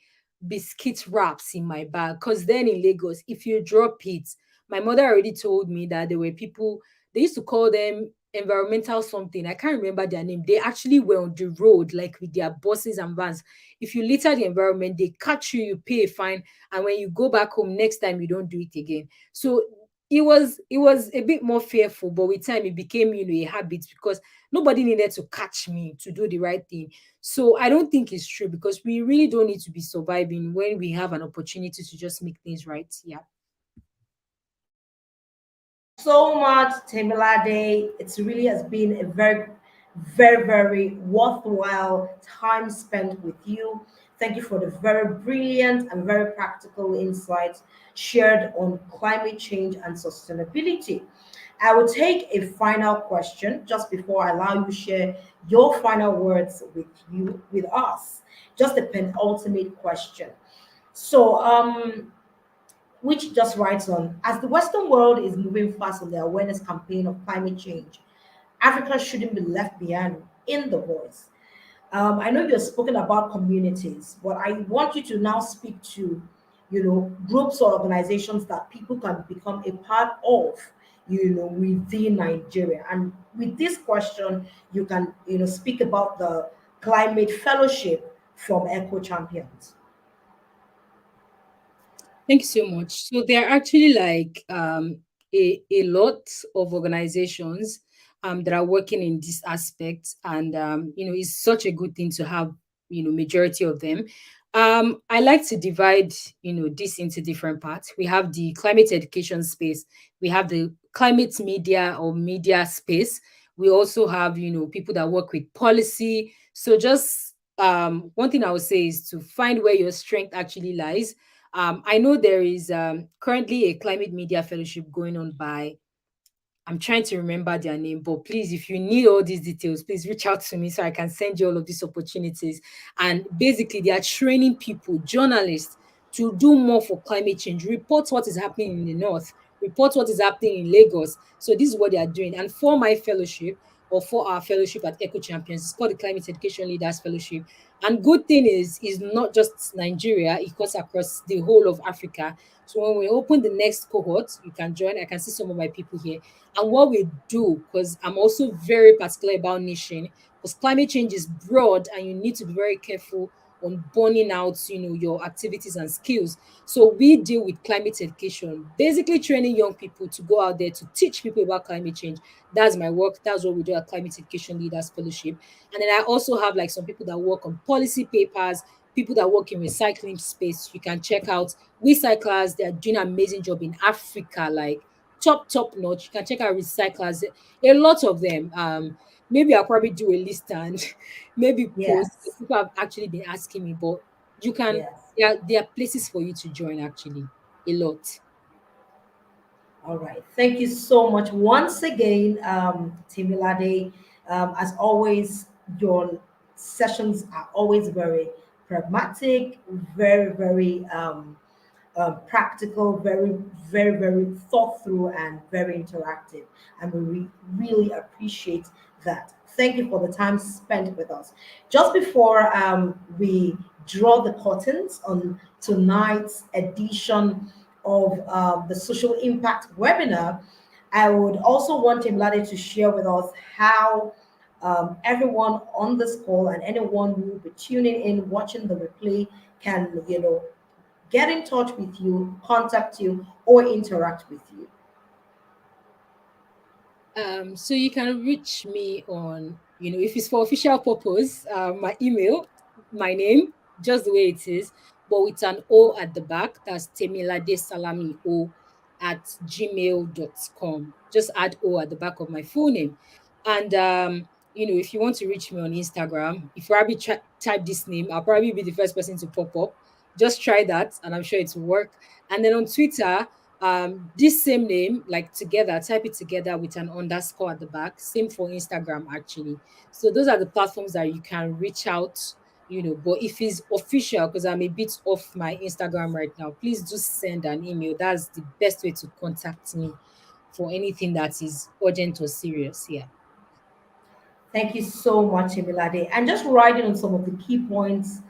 biscuit wraps in my bag, because then in Lagos, if you drop it, my mother already told me that there were people, they used to call them environmental something. I can't remember their name. They actually were on the road, like with their buses and vans. If you litter the environment, they catch you, you pay a fine, and when you go back home next time, you don't do it again. So it was a bit more fearful, but with time it became, a habit, because nobody needed to catch me to do the right thing. So I don't think it's true, because we really don't need to be surviving when we have an opportunity to just make things right. Yeah. Thank you so much, Temilade. It really has been a very, very, very worthwhile time spent with you. Thank you for the very brilliant and very practical insights shared on climate change and sustainability. I will take a final question just before I allow you to share your final words with us. Just a penultimate question. So, which just writes on, as the Western world is moving fast on the awareness campaign of climate change, Africa shouldn't be left behind in the voice. I know you've spoken about communities, but I want you to now speak to, groups or organizations that people can become a part of, within Nigeria. And with this question, you can, speak about the climate fellowship from Eco Champions. Thank you so much. So there are actually like a lot of organizations that are working in this aspect, and it's such a good thing to have majority of them. I like to divide this into different parts. We have the climate education space, we have the climate media or media space. We also have people that work with policy. So just one thing I would say is to find where your strength actually lies. I know there is currently a climate media fellowship going on by, I'm trying to remember their name, but please, if you need all these details, please reach out to me so I can send you all of these opportunities. And basically, they are training people, journalists, to do more for climate change, report what is happening in the north, report what is happening in Lagos. So this is what they are doing. And for my fellowship, or 4 hour fellowship at Eco Champions. It's called the Climate Education Leaders Fellowship. And good thing is not just Nigeria, it cuts across the whole of Africa. So when we open the next cohort, you can join. I can see some of my people here. And what we do, because I'm also very particular about niching, because climate change is broad and you need to be very careful on burning out, your activities and skills. So we deal with climate education, basically training young people to go out there to teach people about climate change. That's my work. That's what we do at Climate Education Leaders Fellowship. And then I also have like some people that work on policy papers, people that work in recycling space. You can check out recyclers. They're doing an amazing job in Africa, like top notch. You can check out recyclers, a lot of them. Maybe I'll probably do a list and maybe post, because Yes. people have actually been asking me, but you can, Yes. there are places for you to join actually, a lot. All right. Thank you so much once again, Timilade. As always, your sessions are always very pragmatic, very practical, very thought through, and very interactive. And we really appreciate that. Thank you for the time spent with us. Just before we draw the curtains on tonight's edition of the Social Impact webinar, I would also want Imlade to share with us how everyone on this call and anyone who will be tuning in, watching the replay, can get in touch with you, contact you, or interact with you. So you can reach me on, if it's for official purpose, my email, my name, just the way it is, but with an O at the back. That's Temilade Salami O at gmail.com. Just add O at the back of my full name. And, if you want to reach me on Instagram, if you probably type this name, I'll probably be the first person to pop up. Just try that, and I'm sure it will work. And then on Twitter, this same name, like together, type it together with an underscore at the back. Same for Instagram actually. So those are the platforms that you can reach out, but if it's official, because I'm a bit off my Instagram right now, please do send an email. That's the best way to contact me for anything that is urgent or serious. Yeah. Thank you so much, Emilade. And just writing on some of the key points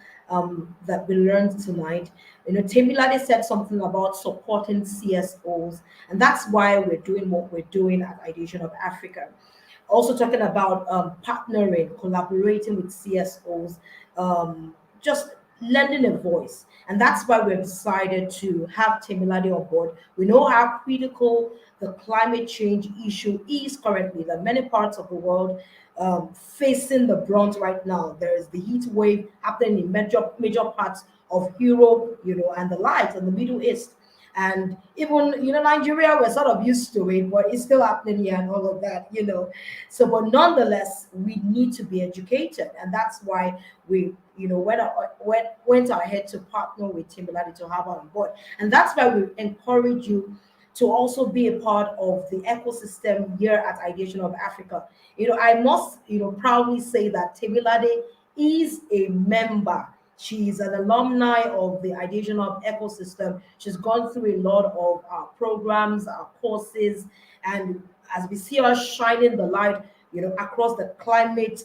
that we learned tonight. Temilade said something about supporting CSOs, and that's why we're doing what we're doing at Ideation of Africa. Also talking about partnering, collaborating with CSOs, just lending a voice. And that's why we've decided to have Temilade on board. We know how critical the climate change issue is currently, that many parts of the world facing the brunt right now. There is the heat wave happening in major parts of Europe, and the likes, and the Middle East. And even, Nigeria, we're sort of used to it, but it's still happening here and all of that. So, but nonetheless, we need to be educated. And that's why we, went ahead to partner with Timberlake to have her on board. And that's why we encourage you to also be a part of the ecosystem here at Ideation of Africa. I must, proudly say that Temilade is a member. She's an alumni of the Ideation of ecosystem. She's gone through a lot of our programs, our courses, and as we see her shining the light, across the climate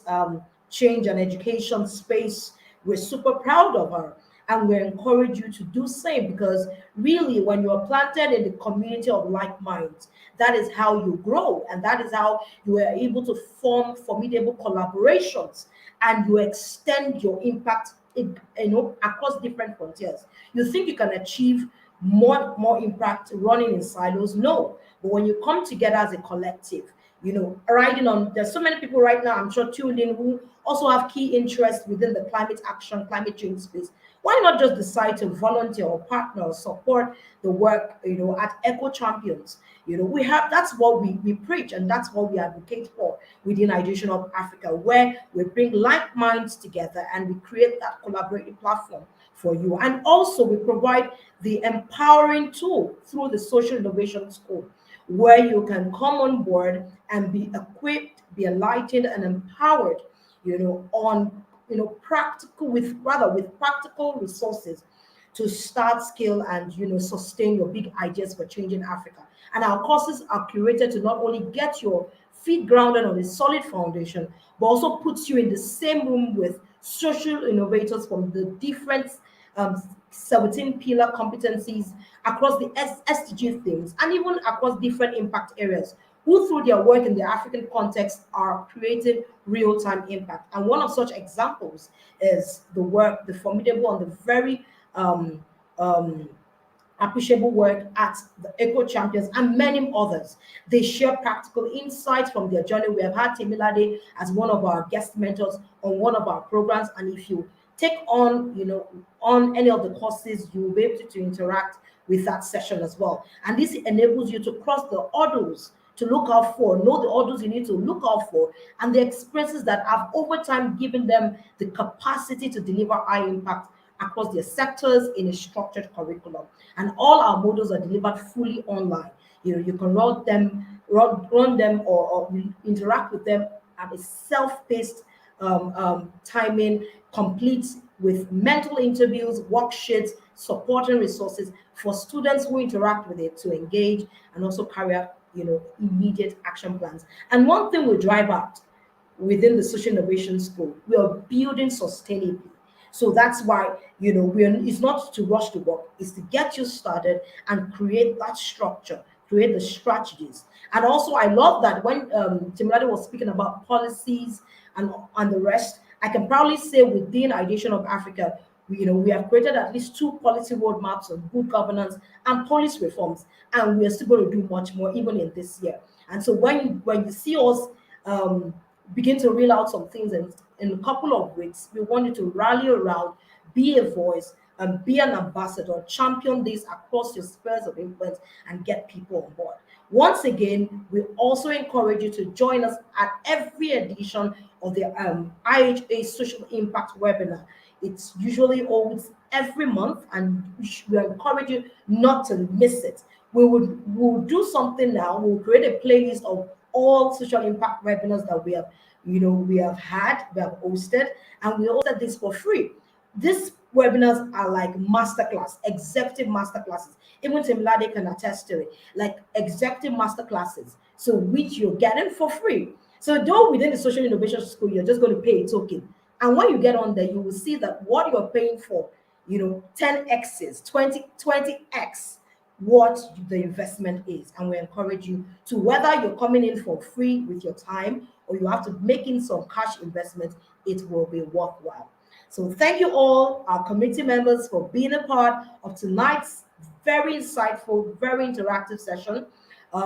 change and education space, we're super proud of her. And we encourage you to do same, because really, when you are planted in the community of like minds, that is how you grow, and that is how you are able to form formidable collaborations, and you extend your impact across different frontiers. You think you can achieve more impact running in silos? No. But when you come together as a collective, riding on, there's so many people right now, I'm sure, tuned in, who also have key interests within the climate action, climate change space. Why not just decide to volunteer or partner or support the work, at Eco Champions? We have, that's what we preach, and that's what we advocate for within Ideation of Africa, where we bring like minds together and we create that collaborative platform for you. And also we provide the empowering tool through the Social Innovation School, where you can come on board and be equipped, be enlightened and empowered, on practical, with practical resources to start, scale, and sustain your big ideas for changing Africa. And our courses are curated to not only get your feet grounded on a solid foundation, but also puts you in the same room with social innovators from the different um, 17 pillar competencies across the SDG themes and even across different impact areas, who through their work in the African context are creating real-time impact. And one of such examples is the work, the formidable and the very um, um, appreciable work at the Eco Champions and many others. They share practical insights from their journey. We have had Temilade as one of our guest mentors on one of our programs, and if you take on, on any of the courses, you will be able to interact with that session as well. And this enables you to cross the hurdles to look out for, know the hurdles you need to look out for, and the experiences that have over time given them the capacity to deliver high impact across their sectors in a structured curriculum. And all our modules are delivered fully online. You can run them or interact with them at a self-paced timing, complete with mental interviews, worksheets, supporting resources for students who interact with it to engage and also carry out, immediate action plans. And one thing we drive out within the social innovation school, we are building sustainably. So that's why, it's not to rush to work, it's to get you started and create that structure, create the strategies. And also, I love that when Timothy was speaking about policies and the rest, I can proudly say within Ideation of Africa, we have created at least two policy roadmaps on good governance and policy reforms, and we are still going to do much more even in this year. And so when you see us um, begin to reel out some things in a couple of weeks, we want you to rally around, be a voice, and be an ambassador, champion this across your spheres of influence, and get people on board. Once again, we also encourage you to join us at every edition of the IHA Social Impact webinar. It's usually always every month, and we encourage you not to miss it. We'll do something now. We'll create a playlist of all social impact webinars that we have had, we have hosted, and we hosted this for free. These webinars are like masterclass, executive masterclasses. Even Tim Lade can attest to it, like executive masterclasses. So which you're getting for free. So though within the social innovation school, you're just going to pay a token. And when you get on there, you will see that what you're paying for, 10x's, 20x what the investment is. And we encourage you to, whether you're coming in for free with your time or you have to make in some cash investment, it will be worthwhile. So thank you all, our committee members, for being a part of tonight's very insightful, very interactive session.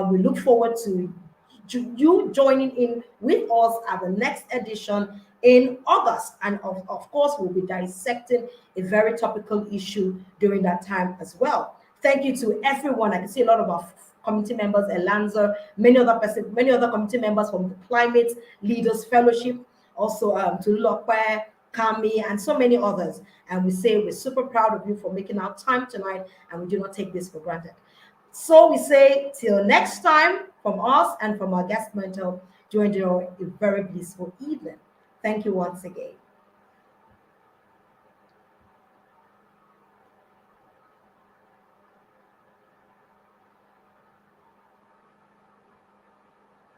We look forward to you joining in with us at the next edition in August. And of course, we'll be dissecting a very topical issue during that time as well. Thank you to everyone. I can see a lot of our committee members, Elanza, many other committee members from the Climate Leaders Fellowship, also to Lokwe, Kami, and so many others. And we say we're super proud of you for making our time tonight, and we do not take this for granted. So we say till next time from us and from our guest mentor, do enjoy a very blissful evening. Thank you once again.